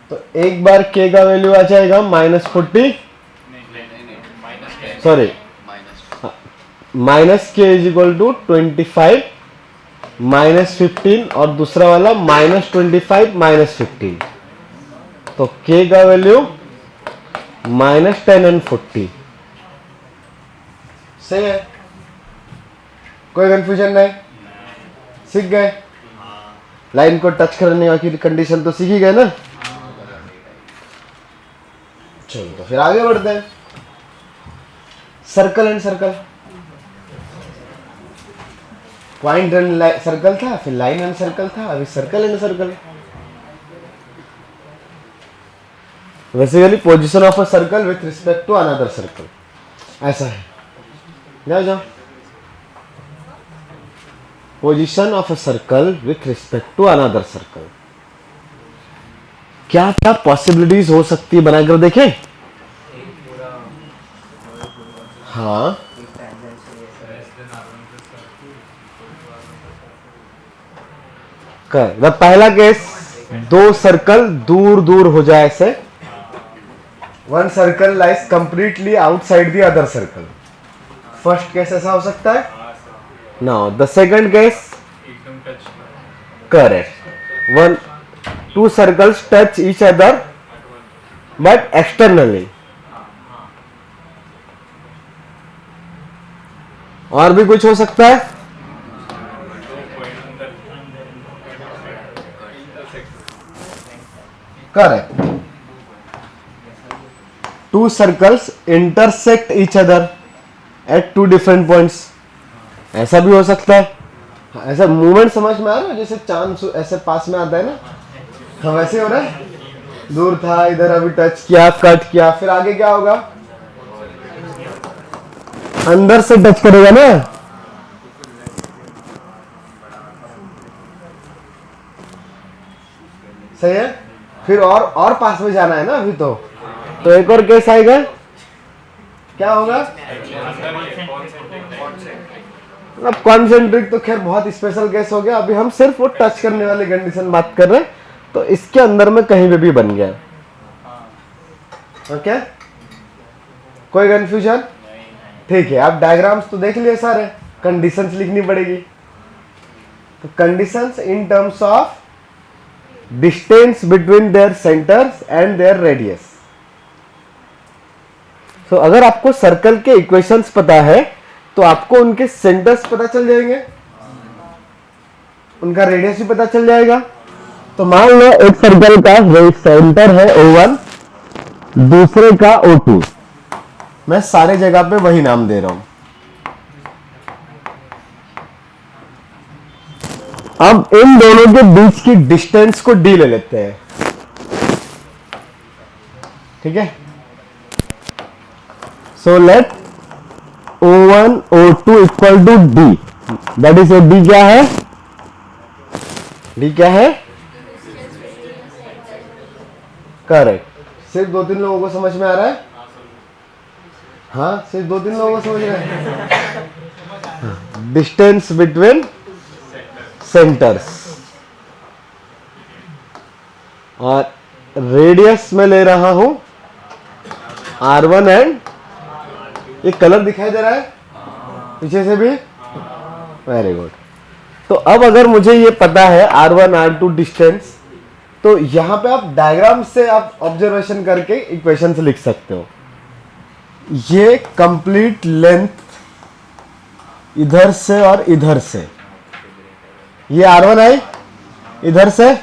तो एक बार के का वैल्यू आ जाएगा -40, सॉरी माइनस के इज इक्वल टू 25 -15 और दूसरा वाला -25 -15, तो के का वैल्यू -10 एंड 40। सही है, कोई कंफ्यूजन नहीं, सीख गए। लाइन को टच करने की कंडीशन तो सीख ही गए ना। चलो तो फिर आगे बढ़ते हैं। Circle and circle, point and circle था, फिर लाइन एंड सर्कल था, अभी circle and circle. Basically position of a circle with respect to another circle, ऐसा है। जाओ जाओ, position of a circle with respect to another circle, क्या क्या पॉसिबिलिटीज हो सकती है बनाकर देखें। हाँ, कर पहला केस, दो सर्कल दूर दूर हो जाए ऐसे, one circle lies completely outside the other circle. First case ऐसा हो सकता है। Now the second case, correct, one two circles touch each other but externally. और भी कुछ हो सकता है। Correct, two circles intersect each other at two different points, ऐसा भी हो सकता है। ऐसा मूवमेंट समझ में आ रहा है, जैसे चांद ऐसे पास में आता है ना, हाँ वैसे हो रहा है। दूर था, इधर अभी टच किया, कट किया, फिर आगे क्या होगा, अंदर से टच करेगा ना। सही है, फिर और पास में जाना है ना अभी तो एक और केस आएगा, क्या होगा, मतलब कॉन्सेंट्रिक तो खैर बहुत स्पेशल केस हो गया। अभी हम सिर्फ वो टच करने वाली कंडीशन बात कर रहे हैं, तो इसके अंदर में कहीं पे भी बन गया। ओके, कोई कंफ्यूजन। ठीक है, आप डायग्राम्स तो देख लिए सारे, कंडीशंस लिखनी पड़ेगी। तो conditions in terms of distance between their centres and there radius. तो अगर आपको सर्कल के इक्वेशंस पता है तो आपको उनके सेंटर्स पता चल जाएंगे, उनका रेडियस भी पता चल जाएगा। तो मान लो एक सर्कल का सेंटर है O1, दूसरे का O2, मैं सारे जगह पे वही नाम दे रहा हूं। अब इन दोनों के बीच की डिस्टेंस को d ले लेते हैं, ठीक है। So let O1 O2 equal to d, that is d क्या है, d क्या है, करेक्ट। सिर्फ 2-3 लोगों को समझ में आ रहा है। हाँ, सिर्फ 2-3 लोगों को समझ रहे हैं। डिस्टेंस बिटवीन सेंटर्स, और रेडियस में ले रहा हूं R1 एंड, ये कलर दिखाई दे रहा है पीछे से भी, वेरी गुड। तो अब अगर मुझे ये पता है R1 R2 डिस्टेंस, तो यहां पे आप डायग्राम से आप ऑब्जर्वेशन करके इक्वेशन से लिख सकते हो। ये कंप्लीट लेंथ इधर से और इधर से, ये R1 है, इधर से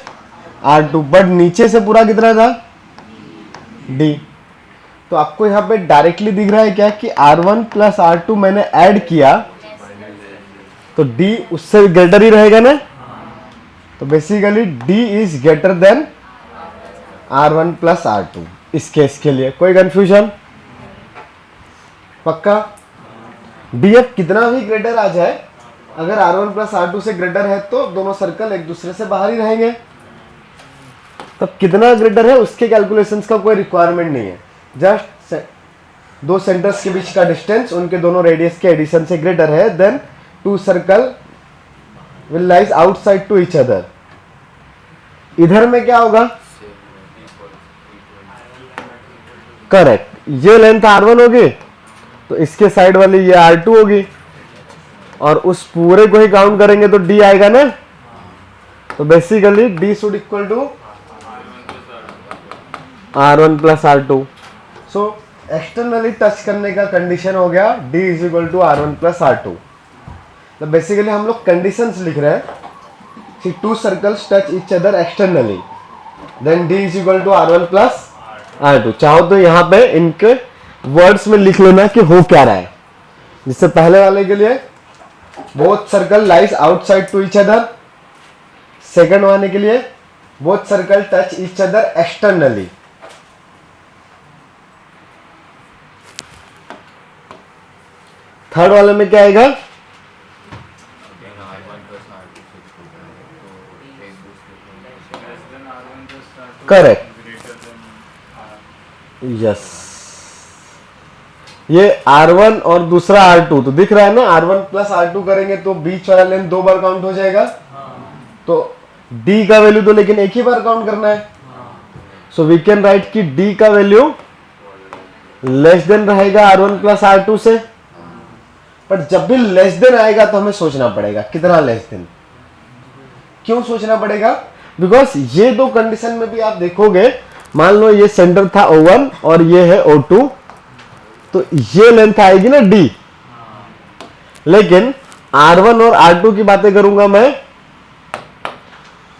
R2, बट नीचे से पूरा कितना था, D। तो आपको यहां पे डायरेक्टली दिख रहा है क्या कि R1 प्लस R2 मैंने ऐड किया, तो D उससे ग्रेटर ही रहेगा ना। तो basically D is greater than R1 plus R2 इस केस के लिए। कोई कंफ्यूजन, पक्का। D अब कितना भी ग्रेटर आ जाए, अगर R1 प्लस R2 से ग्रेटर है तो दोनों सर्कल एक दूसरे से बाहर ही रहेंगे। तब कितना ग्रेटर है उसके कैलकुलेशंस का कोई रिक्वायरमेंट नहीं है, जस्ट दो सेंटर्स के बीच का डिस्टेंस उनके दोनों रेडियस के एडिशन से ग्रेटर है, then two circle will lies outside to each other. इधर में क्या होगा? करेक्ट, ये लेंथ R1 होगी तो इसके साइड वाली ये R2 होगी, और उस पूरे को ही काउंट करेंगे तो D आएगा ना। तो basically D should equal to R1 plus R2। So externally touch करने का कंडीशन हो गया D is equal to R1 plus R2। तो बेसिकली हम लोग कंडीशंस लिख रहे हैं कि two circles touch each other externally, then D is equal to R1 plus R2। चाहो तो यहाँ पे इनके वर्ड्स में लिख लेना कि हो क्या रहा है। जिससे पहले वाले के लिए both circle lies outside to each other, second वाले के लिए both circle touch each other externally. Third वाले में क्या आएगा? करेक्ट, यस, ये R1 और दूसरा R2 तो दिख रहा है ना। R1 प्लस R2 करेंगे तो बीच वाला लेंथ 2 बार काउंट हो जाएगा। तो D का वैल्यू तो लेकिन एक ही बार काउंट करना है। सो वी कैन राइट कि D का वैल्यू लेस देन रहेगा R1 प्लस R2 से। बट जब भी लेस देन आएगा तो हमें सोचना पड़ेगा कितना लेस देन। क्यों सोचना पड़ेगा? बिकॉज ये दो कंडीशन में भी आप देखोगे, मान लो ये सेंटर था O1 और ये है O2, तो ये लेंथ आएगी ना D। लेकिन R1 और R2 की बातें करूंगा मैं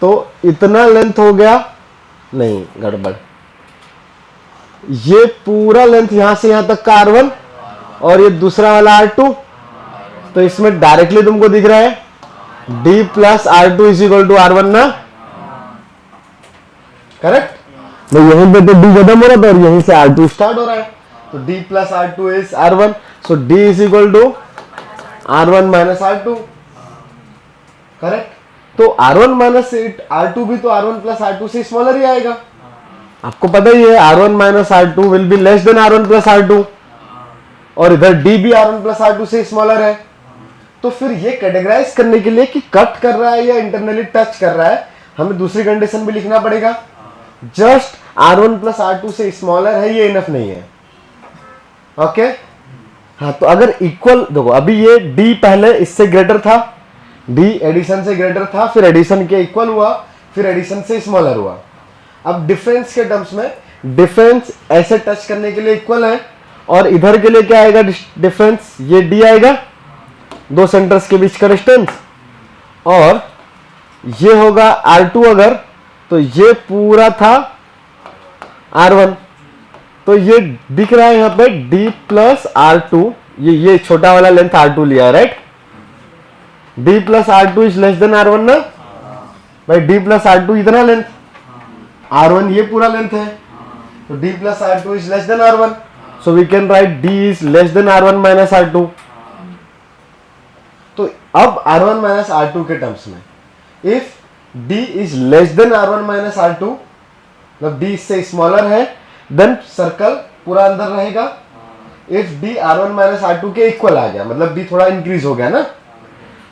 तो इतना लेंथ हो गया, नहीं गड़बड़, ये पूरा लेंथ यहां से यहां तक का R1 और ये दूसरा वाला R2। तो इसमें डायरेक्टली तुमको दिख रहा है D plus R2 is equal to R1 ना। करेक्ट, तो यहीं पे तो D खत्म हो रहा था और यहीं से R2 स्टार्ट हो रहा है। तो D plus R2 is R1, so D is equal to R1 minus R2। Correct, तो R1 माइनस R2 भी तो R1 प्लस R2 से स्मॉलर ही आएगा। आपको पता ही है R1 minus R2 will be less than R1 plus R2, और इधर D भी R1 प्लस R2 से स्मॉलर है। तो फिर ये कैटेगराइज करने के लिए कि कट कर रहा है या इंटरनली टच कर रहा है, हमें दूसरी कंडीशन भी लिखना पड़ेगा। जस्ट R1 प्लस R2 से स्मॉलर है ये इनफ नहीं है। ओके, हाँ, तो अगर इक्वल देखो, अभी ये D पहले इससे ग्रेटर था, D एडिशन से ग्रेटर था, फिर एडिशन के इक्वल हुआ, फिर एडिशन से स्मॉलर हुआ। अब डिफरेंस के टर्म्स में डिफरेंस ऐसे टच करने के लिए इक्वल है, और इधर के लिए क्या आएगा डिफरेंस? ये D आएगा, दो सेंटर्स के बीच का डिस्टेंस, और ये होगा R2 अगर, तो ये पूरा था R1। तो ये दिख रहा है यहां पे D प्लस R2, ये छोटा वाला लेंथ R2 लिया है, right. D plus R2 is less than R1 ना भाई। D प्लस R2 इतना लेंथ, R1 ये पूरा लेंथ है, तो D plus R2 is less than R1, so we can write D is less than R1 minus R2। तो अब R1 minus R2 के टर्म्स में if D is less than R1 minus R2, मतलब D इससे smaller है, then circle पूरा अंदर रहेगा। If D R1 minus R2 के इक्वल आ गया, मतलब D थोड़ा इंक्रीज हो गया ना,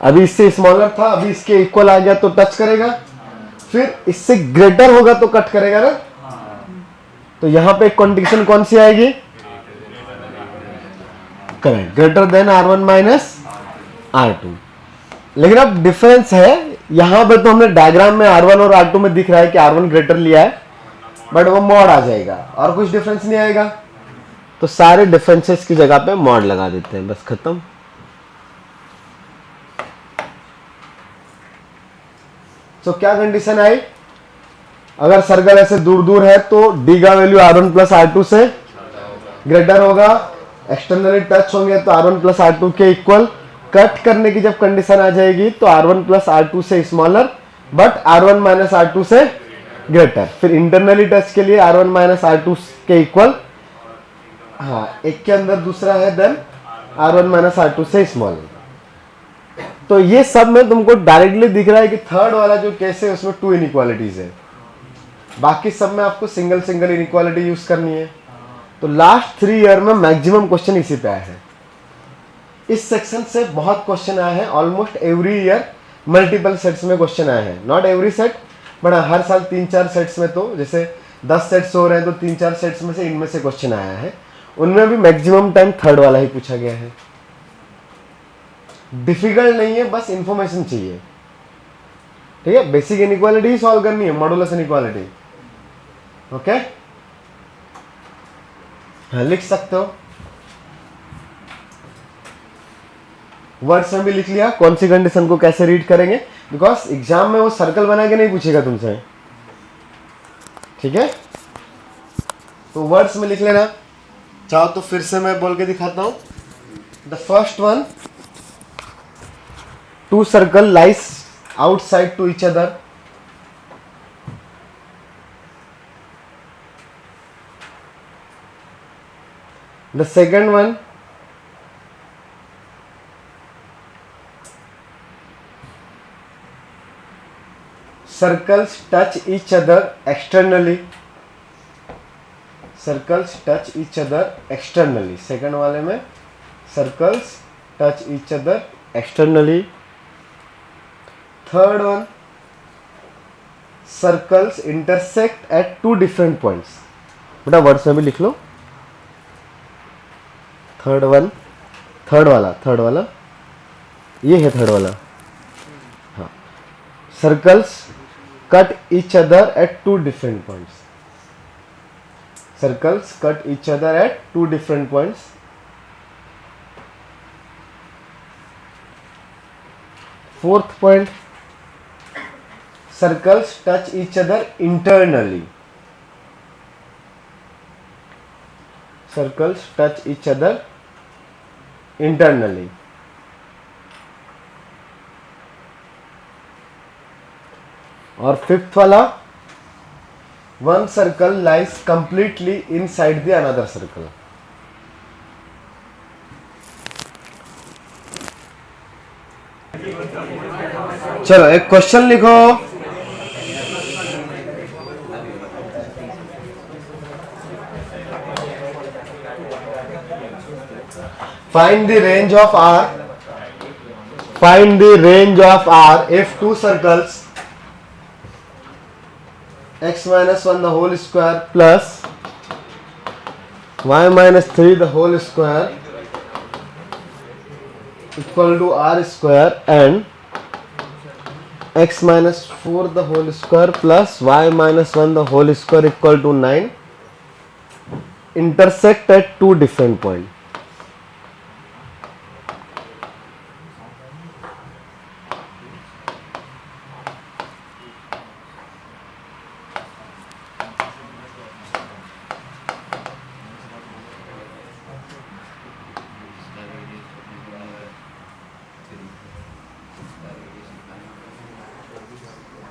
अभी इससे स्मॉलर था, अभी इसके इक्वल आ गया तो टच करेगा, फिर इससे ग्रेटर होगा तो कट करेगा ना। तो यहां पे कंडीशन कौन सी आएगी? Correct, greater than R1 minus R2। लेकिन अब डिफरेंस है, यहां पे तो हमने डायग्राम में R1 और R2 में दिख रहा है कि R1 ग्रेटर लिया है, बट वो मॉड आ जाएगा और कुछ डिफरेंस नहीं आएगा। तो सारे डिफरेंसेस की जगह पे मॉड लगा देते हैं, बस खत्म। तो क्या कंडीशन आई? अगर सर्कल ऐसे दूर दूर है तो D का वैल्यू R1 प्लस R2 से ग्रेटर होगा, एक्सटर्नली टच होंगे तो R1 प्लस R2 के इक्वल। कट करने की जब कंडीशन आ जाएगी तो R1 प्लस R2 से smaller but R1 minus R2 से ग्रेटर। फिर इंटरनली टच के लिए R1 माइनस R2 के इक्वल, हाँ, एक के अंदर दूसरा है, देन R1 माइनस R2 से स्मॉलर। तो ये सब में तुमको डायरेक्टली दिख रहा है कि थर्ड वाला जो केस है उसमें 2 इनइक्वालिटीज है, बाकी सब में आपको सिंगल सिंगल इनइक्वालिटी यूज करनी है। तो लास्ट 3 ईयर में मैक्सिमम क्वेश्चन इसी पे आए हैं। इस सेक्शन से बहुत क्वेश्चन आए हैं, almost every year multiple sets में क्वेश्चन आए हैं, नॉट एवरी सेट बट हर साल 3-4 सेट्स में, तो जैसे 10 सेट्स हो रहे हैं तो 3-4 सेट्स में से इनमें से क्वेश्चन आया है। उनमें भी मैक्सिमम टाइम थर्ड वाला ही पूछा गया है। डिफिकल्ट नहीं है, बस इंफॉर्मेशन चाहिए, ठीक है। बेसिक इनइक्वालिटी ही सॉल्व करनी है, मॉडुलस इनइक्वालिटी, ओके। हाँ, लिख सकते हो, वर्ड्स में भी लिख लिया कौन सी कंडीशन को कैसे रीड करेंगे, बिकॉज एग्जाम में वो सर्कल बना के नहीं पूछेगा तुमसे, ठीक है। तो वर्ड्स में लिख लेना, चाहो तो फिर से मैं बोल के दिखाता हूं। The first one, 2 circle lies outside to each other, the second one, circles touch each other externally, circles touch each other externally, second वाले में circles touch each other externally, third one, circles intersect at 2 different points, बेटा words में भी लिख लो। Third one, third वाला ये है third वाला, हाँ। Circles cut each other at 2 different points, circles cut each other at 2 different points, fourth point, circles touch each other internally, circles touch each other internally, और fifth वाला, one circle lies completely inside the another circle. चलो एक question लिखो, find the range of R, find the range of R if 2 circles x minus 1 the whole square plus y minus 3 the whole square equal to R square and x minus 4 the whole square plus y minus 1 the whole square equal to 9 intersect at 2 different points.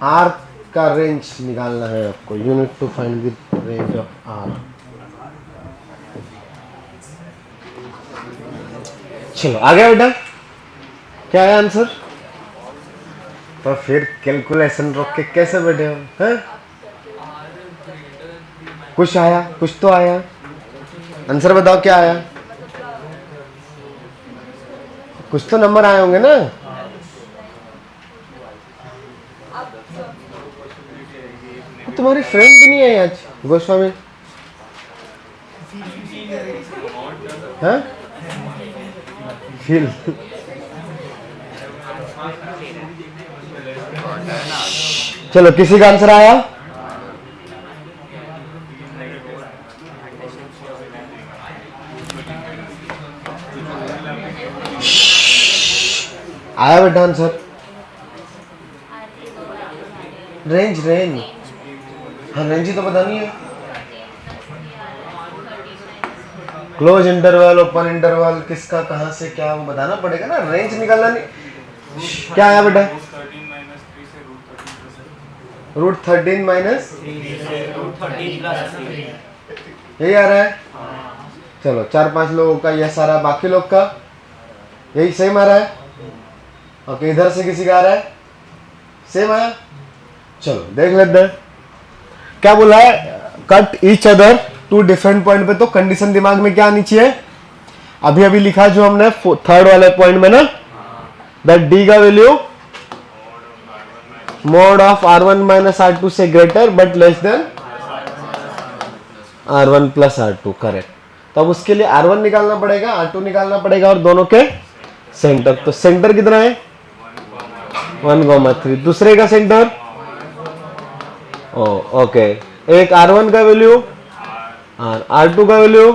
R का range निकालना है आपको, you need to find the range of R। चलो आ गया बेटा, क्या है answer? तो फिर कैलकुलेशन रोक के कैसे बैठे हो, हैं? कुछ आया, कुछ तो आया, आंसर बताओ क्या आया? कुछ तो नंबर आए होंगे ना। तुम्हारी फ्रेंड भी नहीं आई आज गोस्वामी, हाँ? फील चलो किसी का आंसर आया? आया बेटा आंसर? रेंज रेंज, हाँ रेंज ही तो पता नहीं है। क्लोज इंटरवल, ओपन इंटरवल, किसका कहां से क्या वो बताना पड़ेगा ना, रेंज निकालना नहीं। क्या आया बेटा? रूट 13 माइनस यही आ रहा है। चलो 4-5 लोगों का यह सारा, बाकी लोग का यही सेम आ रहा है। ओके, इधर से किसी का आ रहा है सेम आया। चलो देख लेते हैं क्या बोला है, cut each other two different point पे, तो कंडीशन दिमाग में क्या आनी चाहिए, अभी अभी लिखा जो हमने थर्ड वाले पॉइंट में ना, दैट डी का value mode of R1 minus R2 से greater but less than R1 plus R2, correct. तो अब उसके लिए R1 निकालना पड़ेगा, R2 निकालना पड़ेगा और दोनों के सेंटर। तो सेंटर कितना है 1,3। दूसरे का सेंटर ओके, एक R1 का वैल्यू R2 का वैल्यू,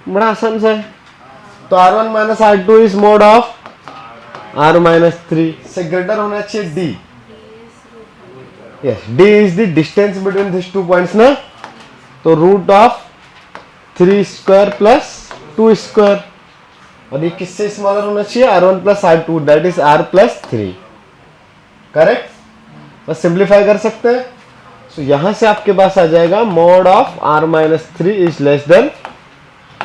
बड़ा आसान सा है। तो R1 minus R2 is mod of R minus 3 से ग्रेटर होना चाहिए D। Yes, D is the distance between this two points ना, तो root of 3 square plus 2 square, और ये किससे स्मॉलर होना चाहिए R1 plus R2, that is R plus 3, correct. बस सिंप्लीफाई कर सकते हैं। सो यहां से आपके पास आ जाएगा mod of R minus 3 is less than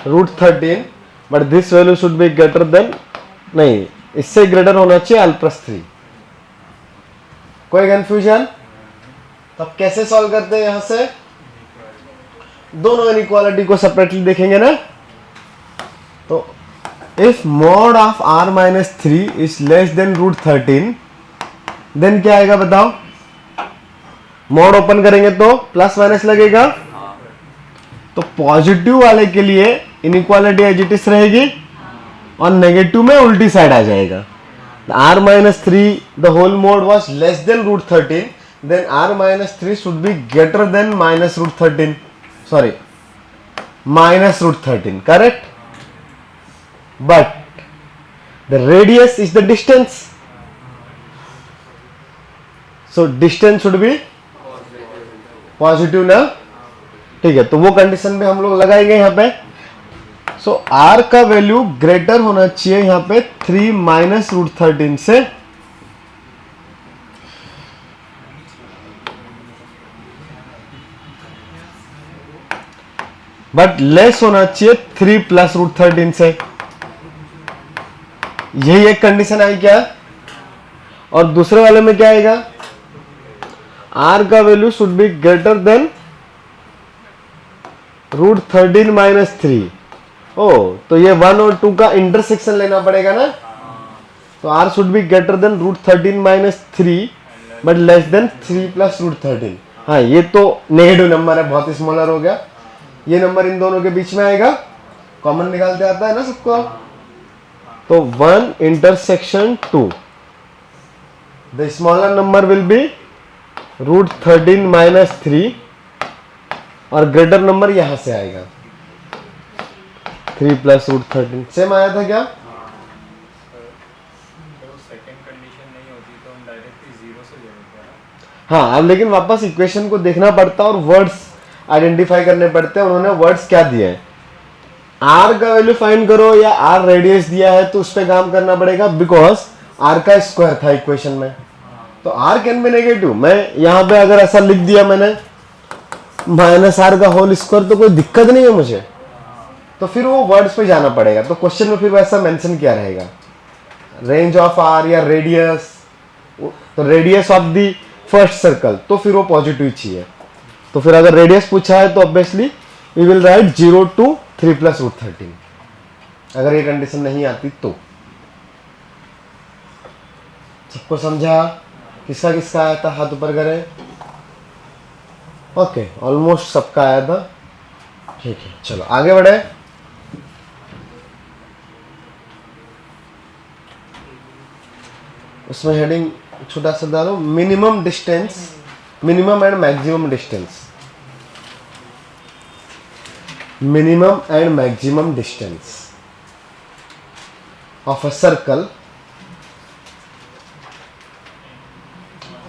root 13, but this value should be greater than, नहीं इससे ग्रेटर होना चाहिए R प्लस 3। कोई कंफ्यूजन? तब कैसे सॉल्व करते हैं, यहां से दोनों इनइक्वालिटी को सेपरेटली देखेंगे ना। तो if mod of R minus 3 is less than root 13, then क्या आएगा बताओ, मोड ओपन करेंगे तो प्लस माइनस लगेगा, तो पॉजिटिव वाले के लिए इनइक्वालिटी एज इट इज रहेगी और नेगेटिव में उल्टी साइड आ जाएगा। R minus 3 the whole mod was less than root 13, then R minus 3 should be greater than minus root 13, sorry minus root 13, correct. But the radius is the distance, so distance should be positive ना, ठीक है। तो वो condition पे हम लोग लगाएंगे यहां पे। सो R का वैल्यू ग्रेटर होना चाहिए यहां पे 3 माइनस रूट 13 से, बट लेस होना चाहिए 3 प्लस रूट 13 से। यही एक कंडीशन आई क्या, और दूसरे वाले में क्या आएगा, R का value should be greater than root 13 minus 3। ओ, तो ये 1 और 2 का इंटरसेक्शन लेना पड़ेगा ना, तो R should be greater than root 13 minus 3 but less than 3 plus root 13। हाँ, ये तो नेगेटिव नंबर है, बहुत स्मॉलर हो गया। ये नंबर इन दोनों के बीच में आएगा, कॉमन निकालते आता है ना सबको। तो 1 intersection 2, the smaller number will be root 13 minus 3 और ग्रेटर नंबर यहां से आएगा 3 प्लस रूट 13। सेम आया था क्या? हाँ, अब लेकिन वापस इक्वेशन को देखना पड़ता है और वर्ड्स आइडेंटिफाई करने पड़ते हैं। उन्होंने वर्ड्स क्या दिए हैं, R का वैल्यू फाइंड करो या R रेडियस दिया है तो उस पर काम करना पड़ेगा, बिकॉज R का स्क्वायर था इक्वेशन में, तो R कैन बी नेगेटिव। मैं यहाँ पे अगर ऐसा लिख दिया मैंने माइनस R का होल स्क्वायर, तो कोई दिक्कत नहीं है मुझे, तो फिर वो वर्ड्स पे जाना पड़ेगा। तो क्वेश्चन में फिर वैसा मेंशन क्या रहेगा, रेंज ऑफ R या रेडियस, तो radius of the first circle, तो फिर वो पॉजिटिव चाहिए। तो फिर अगर रेडियस पूछा है तो obviously we will write 0 to 3 plus root 13। अगर ये कंडीशन नहीं आती तो। सबको समझा? किसका किसका आया था, हाथ ऊपर करें। ओके, ऑलमोस्ट सबका आया था, ठीक है। चलो आगे बढ़े। उसमें हेडिंग छोटा सा डालो, minimum distance, minimum and maximum distance, minimum and maximum distance of a circle,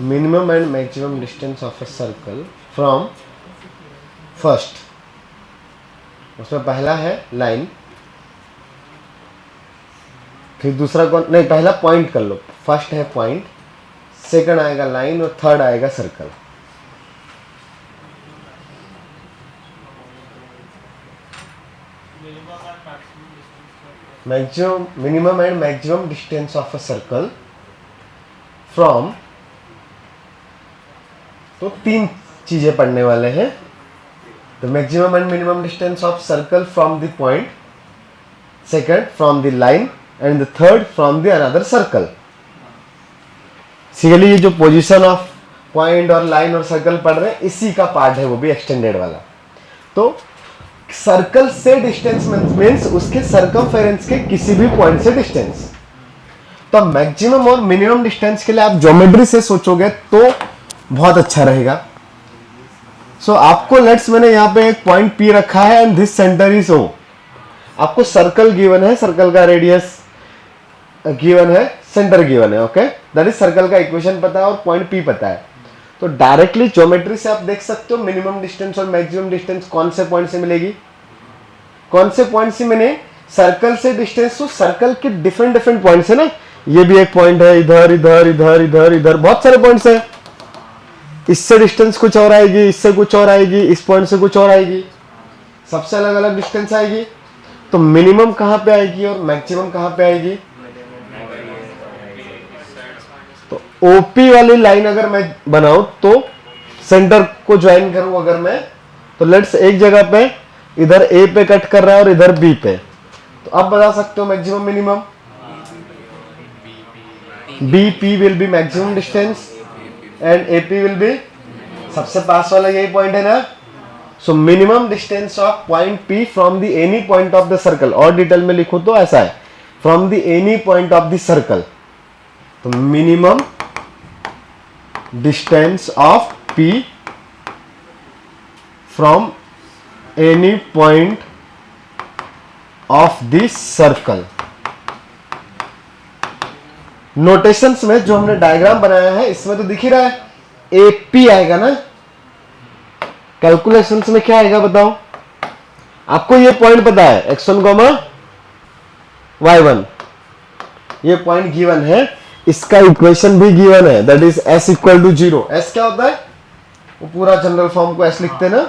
minimum and maximum distance of a circle from first, उसमें पहला है लाइन, फिर दूसरा कौन, नहीं पहला पॉइंट कर लो, फर्स्ट है पॉइंट, सेकंड आएगा लाइन और थर्ड आएगा circle. Maximum, minimum and maximum distance of a circle from, तो तीन चीजें पढ़ने वाले हैं। The maximum and minimum distance of circle from the point, second from the line and the third from the another circle. सिगली ये जो position of point और line और सर्कल पढ़ रहे हैं इसी का पार्ट है, वो भी एक्सटेंडेड वाला. तो सर्कल से डिस्टेंस मीन्स उसके सर्कमफेरेंस के किसी भी पॉइंट से डिस्टेंस. तो मैक्सिमम और मिनिमम डिस्टेंस के लिए आप ज्योमेट्री से सोचोगे तो बहुत अच्छा रहेगा. सो आपको लेट्स मैंने यहाँ पे एक पॉइंट पी रखा है एंड दिस सेंटर इज ओ. आपको सर्कल गिवन है, सर्कल का रेडियस गिवन है, सेंटर गिवन है. ओके, दैट इज सर्कल का इक्वेशन पता है और पॉइंट पी पता है. तो डायरेक्टली ज्योमेट्री से आप देख सकते हो मिनिमम डिस्टेंस और मैक्सिमम डिस्टेंस कौन से पॉइंट से मिलेगी, कौन से पॉइंट से मिले. सर्कल से डिस्टेंस, तो सर्कल के डिफरेंट डिफरेंट पॉइंट्स है ना. ये भी एक पॉइंट है, इधर इधर इधर इधर इधर बहुत सारे पॉइंट्स है. इससे डिस्टेंस कुछ और आएगी, इससे कुछ और आएगी, इस पॉइंट से कुछ और आएगी, सबसे अलग अलग डिस्टेंस आएगी. तो मिनिमम कहाँ पे आएगी और मैक्सिमम कहाँ पे आएगी. तो ओपी वाली लाइन अगर मैं बनाऊं तो सेंटर को ज्वाइन करूं अगर मैं, तो लेट्स एक जगह पे इधर ए पे कट कर रहा है और इधर बी पे. तो आप बता सकते हो maximum minimum. B P will be maximum distance and A P will be, सबसे पास वाला यही पॉइंट है ना. So minimum distance of point P from the any point of the circle, और डिटेल में लिखो तो ऐसा है, from the any point of the circle. तो minimum distance of P from any point of the circle. Notations में जो हमने डायग्राम बनाया है इसमें तो दिख ही रहा है एपी आएगा ना. कैलकुलेशंस में क्या आएगा बताओ. आपको ये पॉइंट पता है x1, y1, ये पॉइंट गिवन है, इसका इक्वेशन भी गिवन है, that is s equal to 0. s क्या होता है, वो पूरा जनरल फॉर्म को s लिखते हैं ना,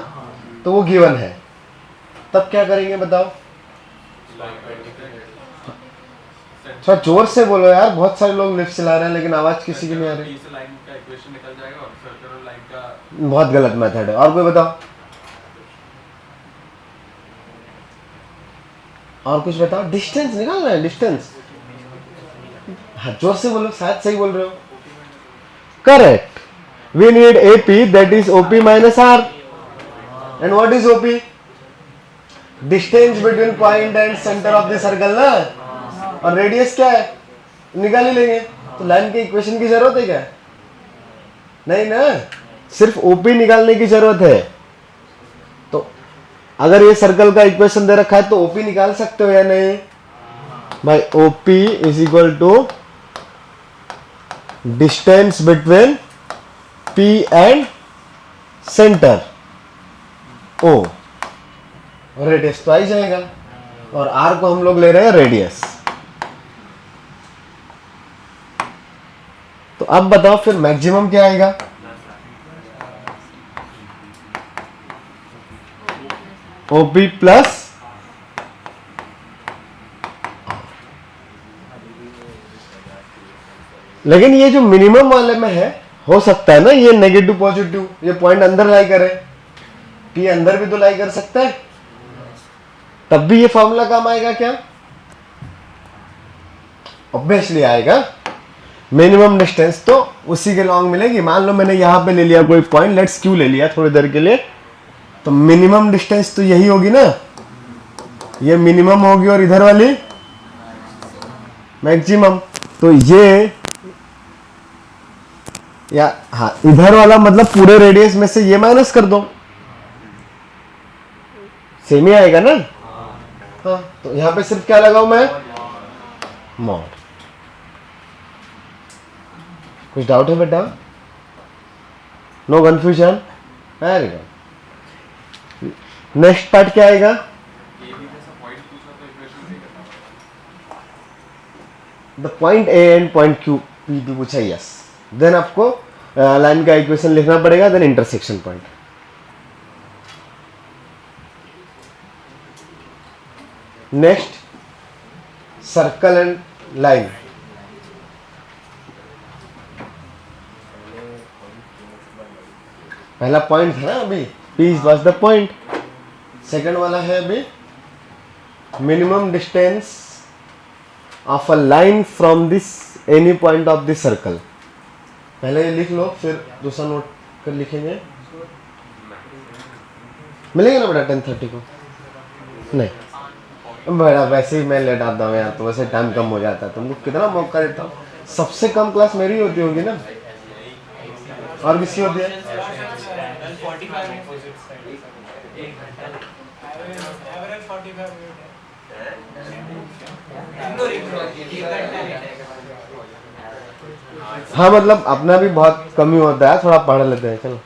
तो वो गिवन है. तब क्या करेंगे बताओ. थोड़ा जोर से बोलो यार, बहुत सारे लोग लिफ्ट चला रहे हैं लेकिन आवाज किसी की नहीं आ रही. लाइन का इक्वेशन निकल जाएगा और सर्कल और लाइन का बहुत गलत मेथड है. और कोई बताओ, और कुछ बताओ. डिस्टेंस निकालना है, डिस्टेंस. हाँ जोर से बोलो, शायद सही बोल रहे हो. Correct. We need AP that is OP minus R. And what is OP. Distance between point and centre of the circle ना. और रेडियस क्या है, निकाल ही लेंगे. तो लाइन के इक्वेशन की जरूरत है क्या, नहीं ना, सिर्फ ओपी निकालने की जरूरत है. तो अगर ये सर्कल का इक्वेशन दे रखा है तो ओपी निकाल सकते हो या नहीं भाई. OP is equal to distance between P and centre O. Radius तो आ ही जाएगा और आर को हम लोग ले रहे हैं रेडियस. तो अब बताओ फिर मैक्सिमम क्या आएगा. ओपी प्लस लेकिन ये जो मिनिमम वाले में है, हो सकता है ना ये नेगेटिव पॉजिटिव, ये पॉइंट अंदर लाई करे, पी अंदर भी तो लाई कर सकता है, तब भी ये फॉर्मूला काम आएगा क्या. ऑब्वियसली आएगा. मिनिमम डिस्टेंस तो उसी के लॉन्ग मिलेगी. मान लो मैंने यहां पे ले लिया कोई पॉइंट, लेट्स क्यू ले लिया थोड़ी देर के लिए, तो मिनिमम डिस्टेंस तो यही होगी ना, ये मिनिमम होगी और इधर वाली मैक्सिमम. तो ये या हाँ इधर वाला मतलब पूरे रेडियस में से ये माइनस कर दो, सेम ही आएगा ना. हाँ तो यहां पे सिर्फ क्या लगाऊं मैं, मॉड. कुछ डाउट है बेटा, no confusion. Very good. Next part क्या आएगा. The point A and point Q P भी पूछा. यस. देन आपको लाइन का इक्वेशन लिखना पड़ेगा, then intersection point. Next circle and line. पहला पॉइंट था ना अभी, P was the point. Second वाला है अभी minimum distance of a line from this any point of this circle. पहले ये लिख लो, फिर दूसरा नोट कर लिखेंगे। मिलेगा ना बेटा 10:30 को? नहीं बेटा, वैसे ही मैं लेट आता हूँ यार, तो वैसे टाइम कम हो जाता है। तुमको कितना मौका देता हूँ। सबसे कम क्लास मेरी होती होगी ना, और किसी होती है? हाँ मतलब अपना भी बहुत कमी होता है, थोड़ा पढ़ लेते हैं। चलो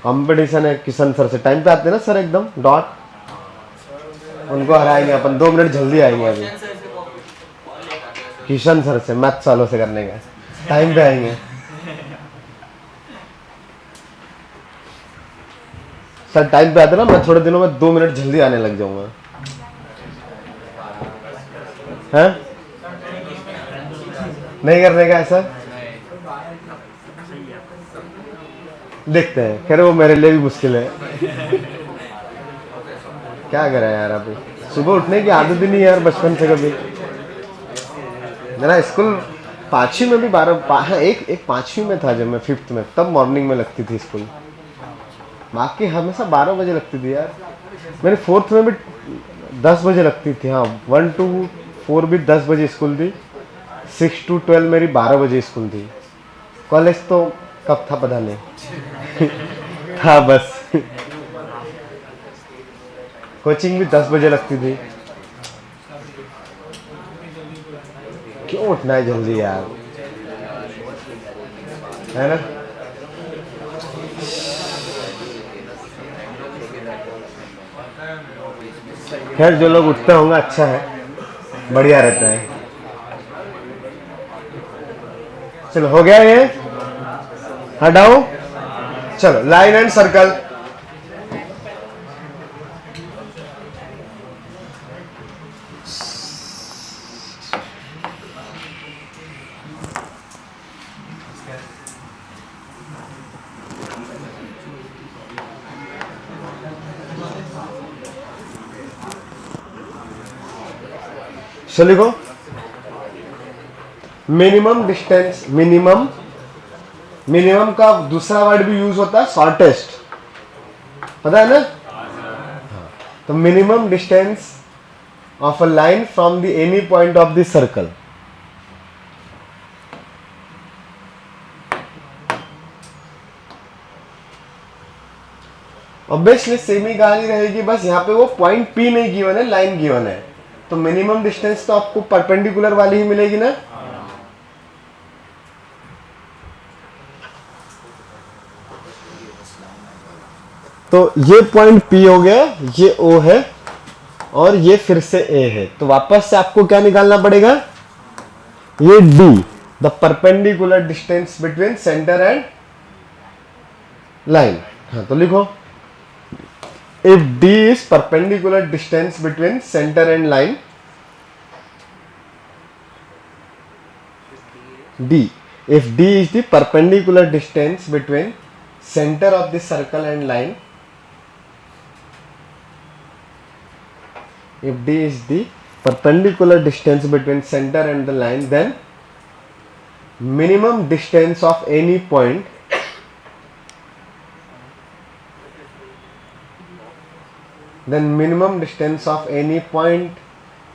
कंपटीशन है किशन सर से। टाइम पे आते हैं ना सर, एकदम डॉट। उनको हराएंगे अपन, 2 मिनट जल्दी आएंगे अभी। किशन सर से मैथ सालों से करने का, टाइम पे आएंगे सर। टाइम पे आते ना, मैं थोड़े दिनों में 2 मिनट जल्दी आने लग जाऊंगा। हैं? नहीं करने का ऐसा? देखते हैं। खैर वो मेरे लिए भी मुश्किल है। क्या करें यार, अभी सुबह उठने की आदत ही नहीं है यार, बचपन से कभी। मेरा स्कूल 5वीं में भी 12 एक 5वीं में था जब मैं 5th में, तब मॉर्निंग में लगती थी स्कूल। बाकी हमेशा 12 बजे लगती थी यार। मेरी 4th में भी 10 बजे लगती थी। हाँ 1 to 4 भी 10 बजे स्कूल थी। 6 to 12 मेरी 12 बजे स्कूल थी। कॉलेज तो कब था पता नहीं था बस। कोचिंग भी 10 बजे लगती थी। क्यों उठना है जल्दी यार, है ना? खैर जो लोग उठते होंगे अच्छा है, बढ़िया रहता है। चलो हो गया ये, हटाओ। चलो लाइन एंड सर्कल। चलो लिखो मिनिमम डिस्टेंस। मिनिमम का दूसरा वर्ड भी यूज होता है शॉर्टेस्ट, पता है ना? तो minimum distance of a line from the any point of the circle. Obviously same ही कहानी रहेगी, बस यहाँ पे वो पॉइंट पी नहीं गिवन है, लाइन गिवन है। तो मिनिमम डिस्टेंस तो आपको परपेंडिकुलर वाली ही मिलेगी ना। तो ये पॉइंट P हो गया, ये O है और ये फिर से A है। तो वापस से आपको क्या निकालना पड़ेगा? ये D, the perpendicular distance between centre and line. हाँ तो लिखो if D is perpendicular distance between center and line, D, if D is the perpendicular distance between center of the circle and line, if D is the perpendicular distance between center and the line, then minimum distance of any point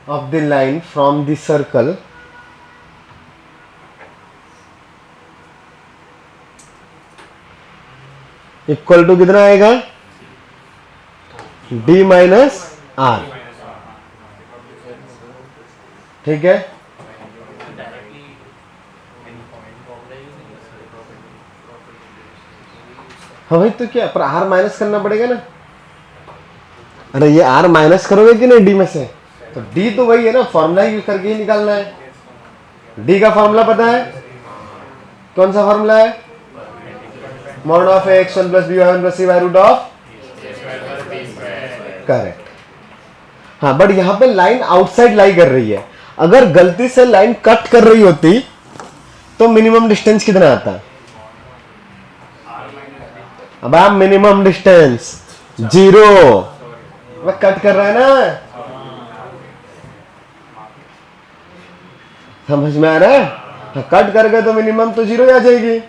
of the line from the circle equal to कितना आएगा? D minus R। ठीक है? हाँ भाई, तो क्या पर R minus करना पड़ेगा ना। अरे ये R माइनस करोगे कि नहीं D में से? तो D तो वही है ना, फॉर्मूला यूज करके ही निकालना है। D का फॉर्मूला पता है? कौन सा फॉर्मूला है? Mod of x1 plus b1 plus c by root of. Correct. हाँ बट यहाँ पे लाइन आउटसाइड लाई कर रही है। अगर गलती से लाइन कट कर रही होती तो मिनिमम डिस्टेंस कितना आता? अब आप मिनिमम डिस्टेंस 0 वह कट कर रहा है ना, समझ में आ रहा है? हाँ, कट कर गए तो मिनिमम तो 0 आ जाएगी।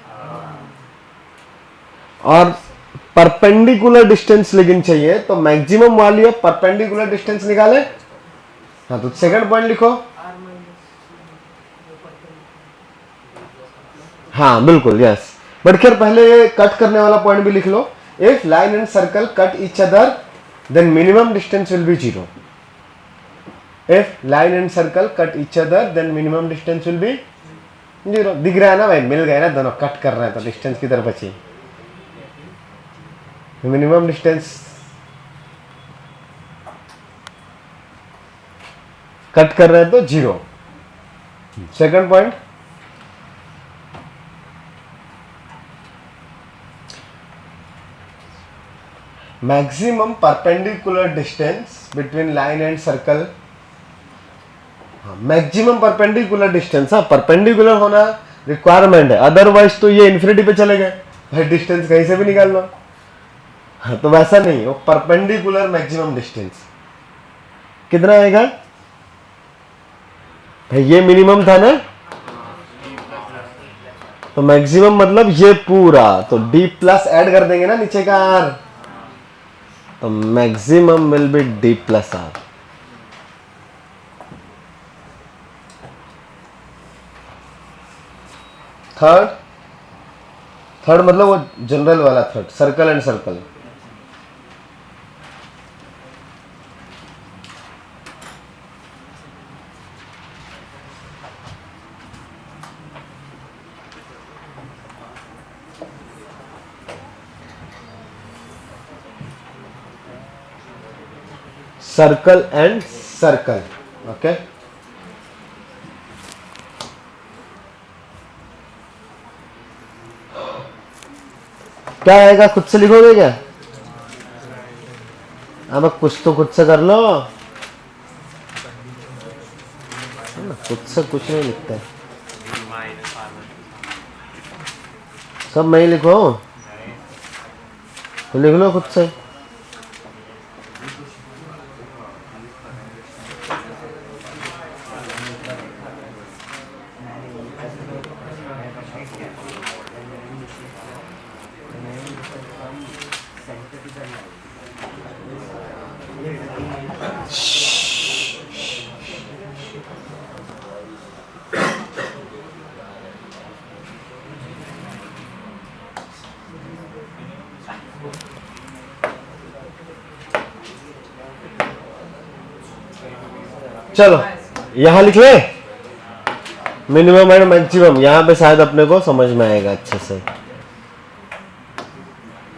और परपेंडिकुलर डिस्टेंस लेकिन चाहिए, तो मैक्सिमम वाली है परपेंडिकुलर डिस्टेंस निकाले। हाँ, तो सेकंड पॉइंट लिखो। हाँ बिल्कुल, यस। बट खैर पहले ये कट करने वाला पॉइंट भी लिख लो। If line and circle cut each other then minimum distance will be 0। If line and circle cut each other then minimum distance will be 0। दिख रहा है ना भाई, मिल गए ना, दोनों कट कर रहे हैं तो डिस्टेंस किधर बची? मिनिमम डिस्टेंस कट कर रहे हैं तो 0। Second point, maximum perpendicular distance between line and circle. Maximum perpendicular distance, हाँ परपेंडिकुलर होना रिक्वायरमेंट है, अदरवाइज तो ये इन्फिनिटी पे चले गए भाई, डिस्टेंस कहीं से भी निकाल लो। हाँ, तो वैसा नहीं, वो परपेंडिकुलर मैक्सिमम डिस्टेंस कितना आएगा भाई? ये मिनिमम था ना, तो मैक्सिमम मतलब ये पूरा, तो d प्लस ऐड कर देंगे ना नीचे का r, तो maximum will be d plus r। Third मतलब वो जनरल वाला third, circle and circle. Circle and circle, okay. क्या आएगा, खुद से लिखोगे क्या? अब कुछ तो खुद से कर लो, खुद से कुछ नहीं लिखता है, सब मैं ही लिखो, तो लिख लो खुद से। चलो यहां लिख ले मिनिमम एंड मैक्सिमम, यहां पे शायद अपने को समझ में आएगा अच्छे से।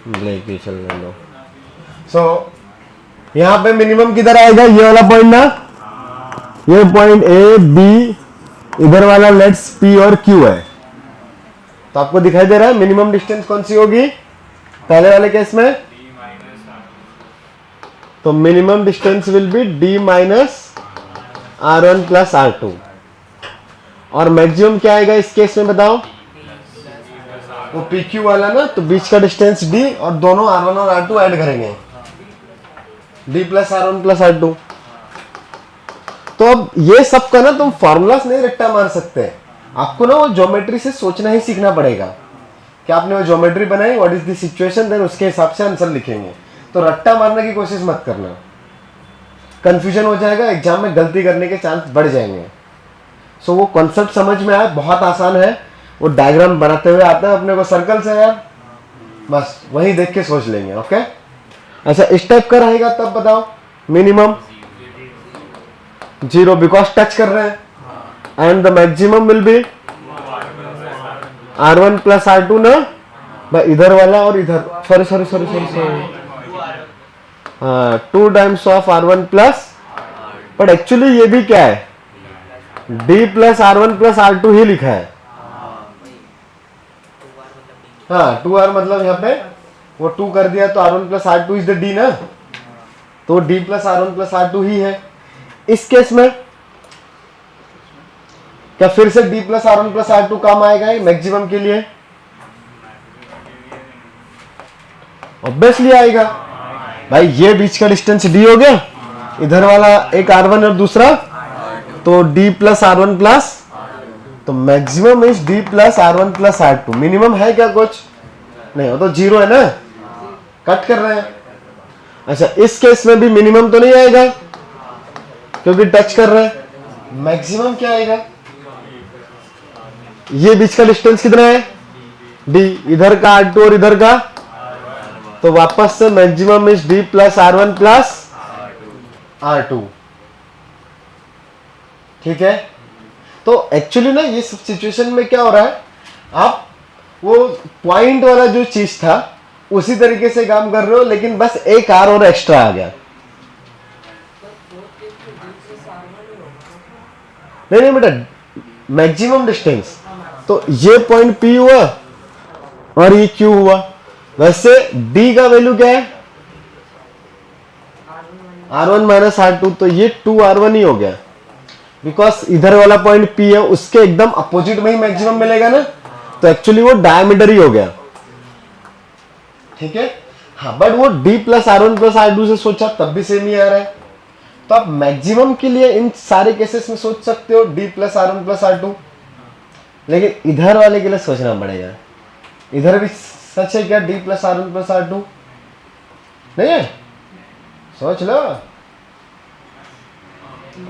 ब्लैक ही चलने दो। सो यहां पे मिनिमम किधर आएगा, ये वाला पॉइंट ना, ये पॉइंट ए बी, इधर वाला लेट्स पी और क्यू है, तो आपको दिखाई दे रहा है मिनिमम डिस्टेंस कौन सी होगी पहले वाले केस में? तो minimum distance will be d minus r1 plus r2। और मैक्सिमम क्या आएगा इस केस में बताओ? वो PQ वाला ना, तो बीच का डिस्टेंस d और दोनों r1 और r2 ऐड करेंगे, d plus r1 plus r2। तो अब ये सब का ना तुम फॉर्मूलास नहीं रट्टा मार सकते, आपको ना वो ज्योमेट्री से सोचना ही सीखना पड़ेगा कि आपने वो ज्योमेट्री बनाई, what is the situation, then उसके हिसाब से आंसर लिखेंगे। तो रट्टा मारने की कोशिश मत करना, कंफ्यूजन हो जाएगा, एग्जाम में गलती करने के चांस बढ़ जाएंगे। सो वो कॉन्सेप्ट समझ में आए, बहुत आसान है, वो डायग्राम बनाते हुए आता है अपने को सर्कल से यार, बस वही देख के सोच लेंगे। ओके, अच्छा इस टाइप का रहेगा तब बताओ मिनिमम 0 बिकॉज टच कर रहे हैं, and the maximum will be r1 plus r2 ना भाई, इधर वाला और इधर, sorry 2 times of r1 plus, but actually ये भी क्या है, d plus r1 plus r2 ही लिखा है। हाँ 2r मतलब यहाँ पे वो 2 कर दिया तो r1 plus r2 is the d ना, तो d plus r1 plus r2 ही है। इस केस में क्या फिर से d plus r1 plus r2 काम आएगा मैक्सिमम के लिए? ऑब्वियसली आएगा भाई। ये बीच का डिस्टेंस d हो गया, इधर वाला एक r1 और दूसरा, तो d प्लस r1 प्लस, तो maximum is d plus r1 plus r2। Minimum है क्या कुछ? नहीं, वो तो 0 है ना, कट कर रहे हैं। अच्छा, इस केस में भी मिनिमम तो नहीं आएगा क्योंकि टच कर रहे हैं। मैक्सिमम क्या आएगा? ये बीच का डिस्टेंस कितना है? d, इधर का r2 और इधर का, तो वापस से maximum is d plus r1 plus r2। ठीक है, तो एक्चुअली ना ये सब सिचुएशन में क्या हो रहा है, आप वो पॉइंट वाला जो चीज था उसी तरीके से काम कर रहे हो, लेकिन बस एक r और एक्स्ट्रा आ गया। नहीं नहीं बेटा, मैक्सिमम डिस्टेंस तो ये पॉइंट P हुआ और ये Q हुआ। वैसे D का वैल्यू क्या है? R1 माइनस R2, तो ये 2R1 ही हो गया, बिकॉज इधर वाला पॉइंट P है, उसके एकदम अपोजिट में ही मैक्सिमम मिलेगा ना, तो एक्चुअली वो डायमीटर ही हो गया। ठीक है, हाँ, बट वो D plus R1 plus R2 से सोचा तब भी सेम ही आ रहा है। तो आप मैक्सिमम के लिए इन सारे केसेस में सोच सकते हो D plus R1 plus R2, लेकिन इधर वाले के लिए सोचना पड़ेगा। इधर भी सच है क्या D plus R1 plus R2? नहीं है, सोच लो।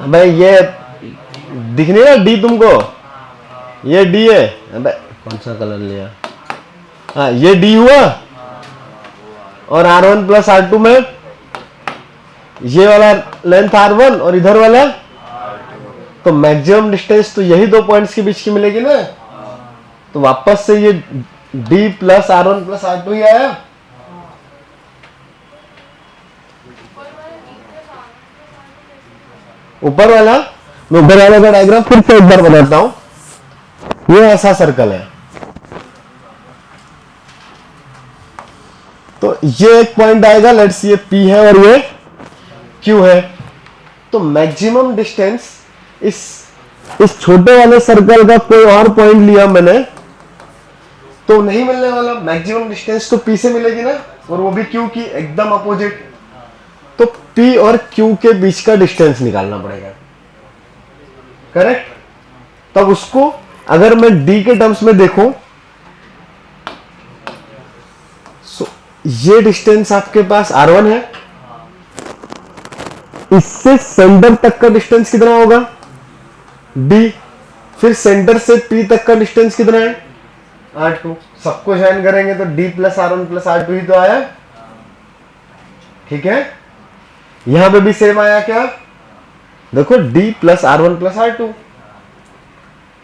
अबे ये दिख नहीं रहा D तुमको? ये D है। अबे कौन सा कलर लिया? हाँ, ये D हुआ, और R1 प्लस R2 में ये वाला लेंथ R1 और इधर वाला, तो मैक्सिमम डिस्टेंस तो यही दो पॉइंट्स के बीच की मिलेगी ना, तो वापस से ये D plus R1 plus R2 ही आया। ऊपर वाला, मैं ऊपर वाले का डायग्राम फिर से एक बार बनाता हूं। ये ऐसा सर्कल है, तो ये एक पॉइंट आएगा, लेट्स ये P है और ये Q है। तो मैक्सिमम डिस्टेंस इस छोटे वाले सर्कल का कोई और पॉइंट लिया मैंने तो नहीं मिलने वाला। मैक्सिमम डिस्टेंस तो P से मिलेगी ना, और वो भी Q की एकदम अपोजिट। तो P और Q के बीच का डिस्टेंस निकालना पड़ेगा, करेक्ट? तब उसको अगर मैं D के टर्म्स में देखूं, ये डिस्टेंस आपके पास R1 है, इससे सेंटर तक का डिस्टेंस कितना होगा? D। फिर सेंटर से P तक का डिस्टेंस कितना है? R2। सबको ज्वाइन करेंगे तो D plus R1 plus R2 ही तो आया। ठीक है, यहां पे भी सेम आया क्या? देखो D plus R1 plus R2,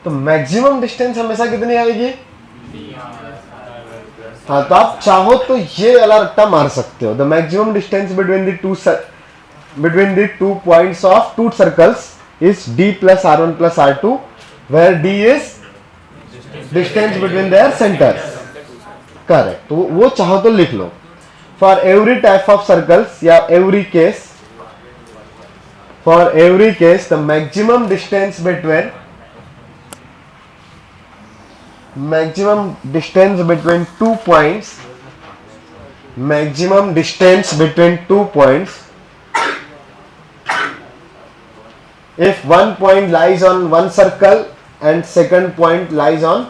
तो मैक्सिमम डिस्टेंस हमेशा कितनी आएगी? हाँ, तो आप चाहो तो ये वाला रट्टा मार सकते हो। The maximum distance between the two points of two circles is D plus R1 plus R2, where D is distance between their centers. Correct, तो वो चाहो तो लिख लो। For every type of circles या every case, for every case the maximum distance between two points, maximum distance between 2 points, if one point lies on one circle and second point lies on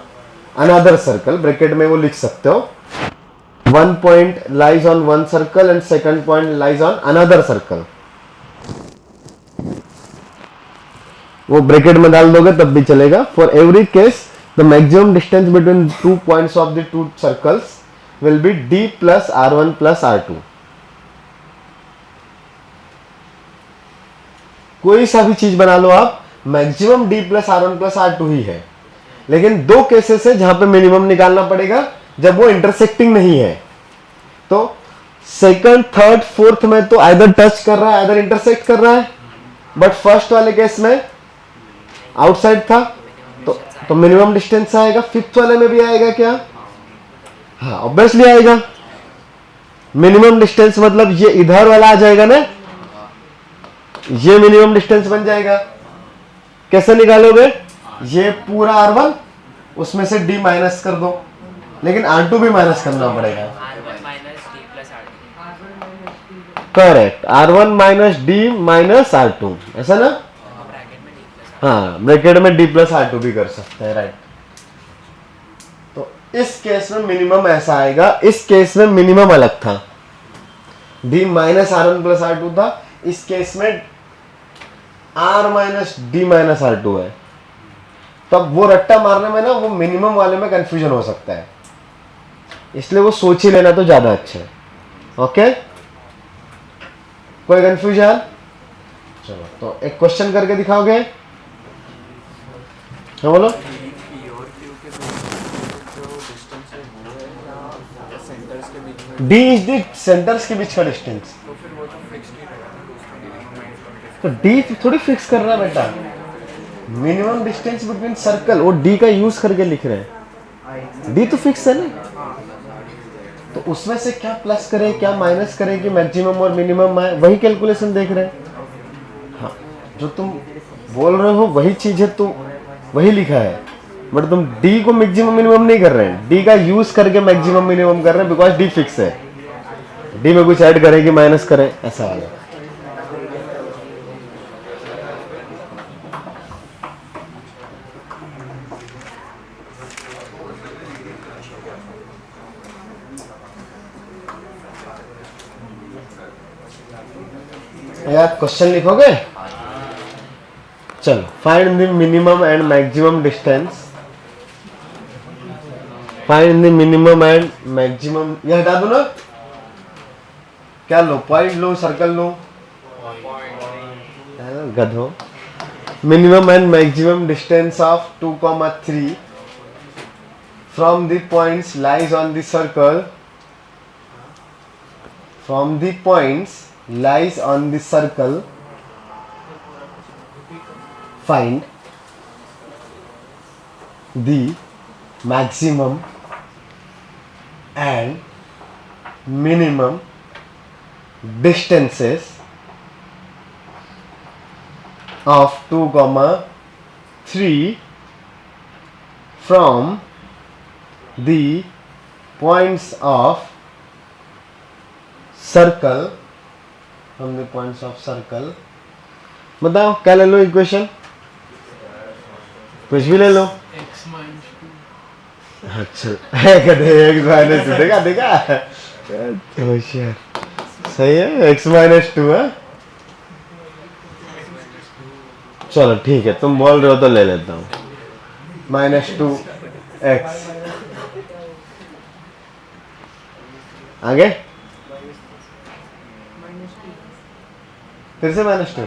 another circle, bracket में वो लिख सकते हो, one point lies on one circle and second point lies on another circle, वो bracket में डाल दोगे तब भी चलेगा। For every case the maximum distance between 2 points of the two circles will be D plus R1 plus R2। कोई सा भी चीज बना लो आप, maximum D plus R1 plus R2 ही है, लेकिन दो केसेस है जहां पे मिनिमम निकालना पड़ेगा जब वो इंटरसेक्टिंग नहीं है। तो सेकंड, थर्ड, फोर्थ में तो आइदर टच कर रहा है आइदर इंटरसेक्ट कर रहा है, बट फर्स्ट वाले केस में आउटसाइड था तो मिनिमम डिस्टेंस आएगा। फिफ्थ वाले में भी आएगा क्या? हाँ, ऑब्वियसली आएगा। मिनिमम डिस्टेंस मतलब ये इधर वाला आ जाएगा ना, ये मिनिमम डिस्टेंस बन जाएगा। कैसे निकालोगे? ये पूरा R1, उसमें से D माइनस कर दो, लेकिन R2 भी माइनस करना पड़ेगा। Correct, R1 minus D minus R2, ऐसा ना? हाँ, ब्रैकेट में D प्लस R2 भी कर सकते हैं, राइट। तो इस केस में मिनिमम ऐसा आएगा, इस केस में मिनिमम अलग था, D minus R1 plus R2 था, इस केस में R minus D minus R2 है। तब वो रट्टा मारने में ना, वो मिनिमम वाले में कंफ्यूजन हो सकता है, इसलिए वो सोच ही लेना तो ज्यादा अच्छा है। ओके, कोई कंफ्यूजन? चलो, तो एक क्वेश्चन करके दिखाओगे? हाँ बोलो। D इज द सेंटर्स के बीच का डिस्टेंस, तो D थोड़ी फिक्स कर रहा है बेटा, मिनिमम डिस्टेंस बिटवीन सर्कल, वो D का यूज करके लिख रहे हैं, D तो फिक्स है ना, तो उसमें से क्या प्लस करे क्या माइनस करे कि मैक्सिमम और मिनिमम आए, वही कैलकुलेशन देख रहे हैं। हाँ, जो तुम बोल रहे हो वही चीज है, तो वही लिखा है, बट तुम D को मैक्सिमम मिनिमम नहीं कर रहे हैं, D का यूज करके मैक्सिमम मिनिमम कर रहे हैं, बिकॉज D फिक्स है, D में कुछ ऐड करें कि माइनस करें, ऐसा वाला। यार क्वेश्चन लिखोगे? चलो, find the minimum and maximum distance, find the minimum and maximum, ये हटा दो ना, क्या लो, पॉइंट लो, सर्कल लो, गधो। Minimum and maximum distance of 2,3 from the points lies on the circle, from the points lies on the circle, find the maximum and minimum distances of 2,3 from the points of circle, from the points of circle। बताओ क्या ले लो equation, कुछ भी ले लो। अच्छा है, कदे x minus two, देखा देखा, होशियार, सही है, x माइनस टू है। चलो ठीक है, तुम बोल रहे हो तो ले लेता हूँ, -2x। आगे फिर से -2,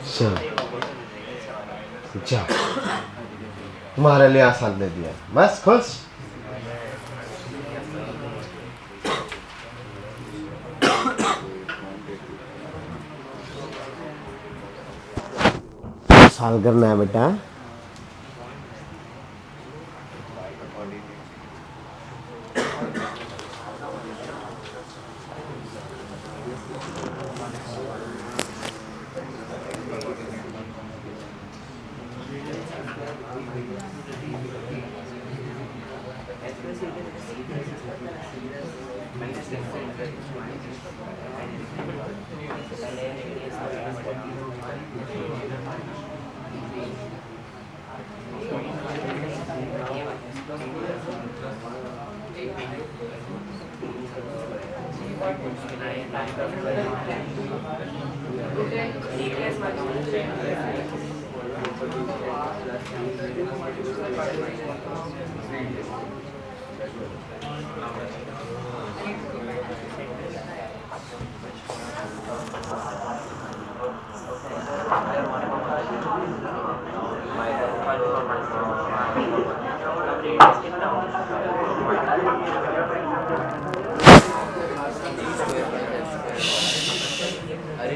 चलो तुम्हारे लिए आसान दे दिया, बस खुश। साल करना है बेटा,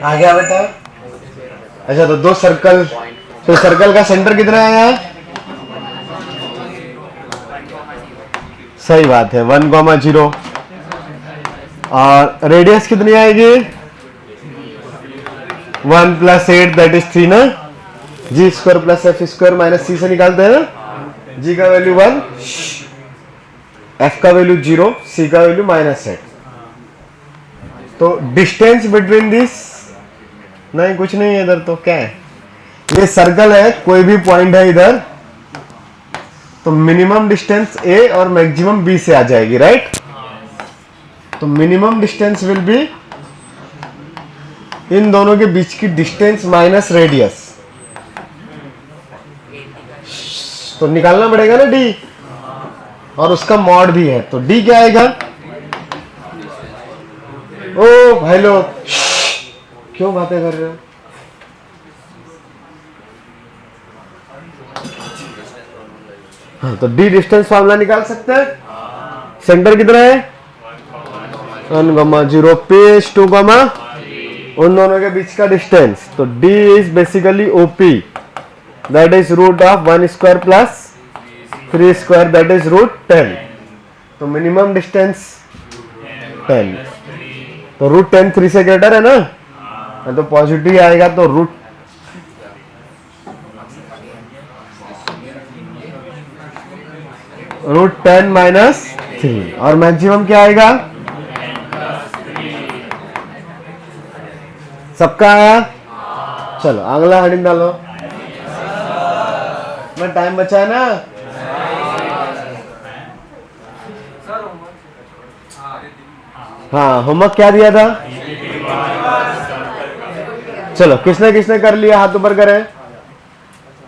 आ गया बेटा। अच्छा तो दो सर्कल, तो सर्कल का सेंटर कितना है यहाँ? सही बात है 1,0 और रेडियस कितनी आएगी? 1 + 8 दैट इज 3 ना। g² + f² - c से निकालते हैं ना, g का वैल्यू 1, एफ का वैल्यू 0, सी का वैल्यू -8। तो डिस्टेंस बिटवीन दिस, नहीं कुछ नहीं है इधर, तो क्या है, ये सर्कल है, कोई भी पॉइंट है इधर, तो मिनिमम डिस्टेंस ए और मैक्सिमम बी से आ जाएगी, राइट। तो minimum distance will be in दोनों के बीच की डिस्टेंस माइनस रेडियस, तो निकालना पड़ेगा ना डी, और उसका मॉड भी है, तो डी क्या आएगा। ओ भाई लोग क्यों बातें कर रहे हो। हाँ, तो डी डिस्टेंस फार्मूला निकाल सकते हैं। सेंटर कितना है 1,0 पेज 2, उन दोनों के बीच का डिस्टेंस, तो d इज basically OP, that is root of 1 square plus 3 square, that is root 10। तो मिनिमम डिस्टेंस 10, तो रूट 10 3 से ग्रेटर है ना, तो पॉजिटिव आएगा, तो रूट -10 और मैक्सिमम क्या आएगा, सबका आया। चलो अगला हेडिंग डालो, मैं टाइम बचा है ना। हाँ, होमवर्क क्या दिया था, चलो किसने किसने कर लिया, हाथ ऊपर करें।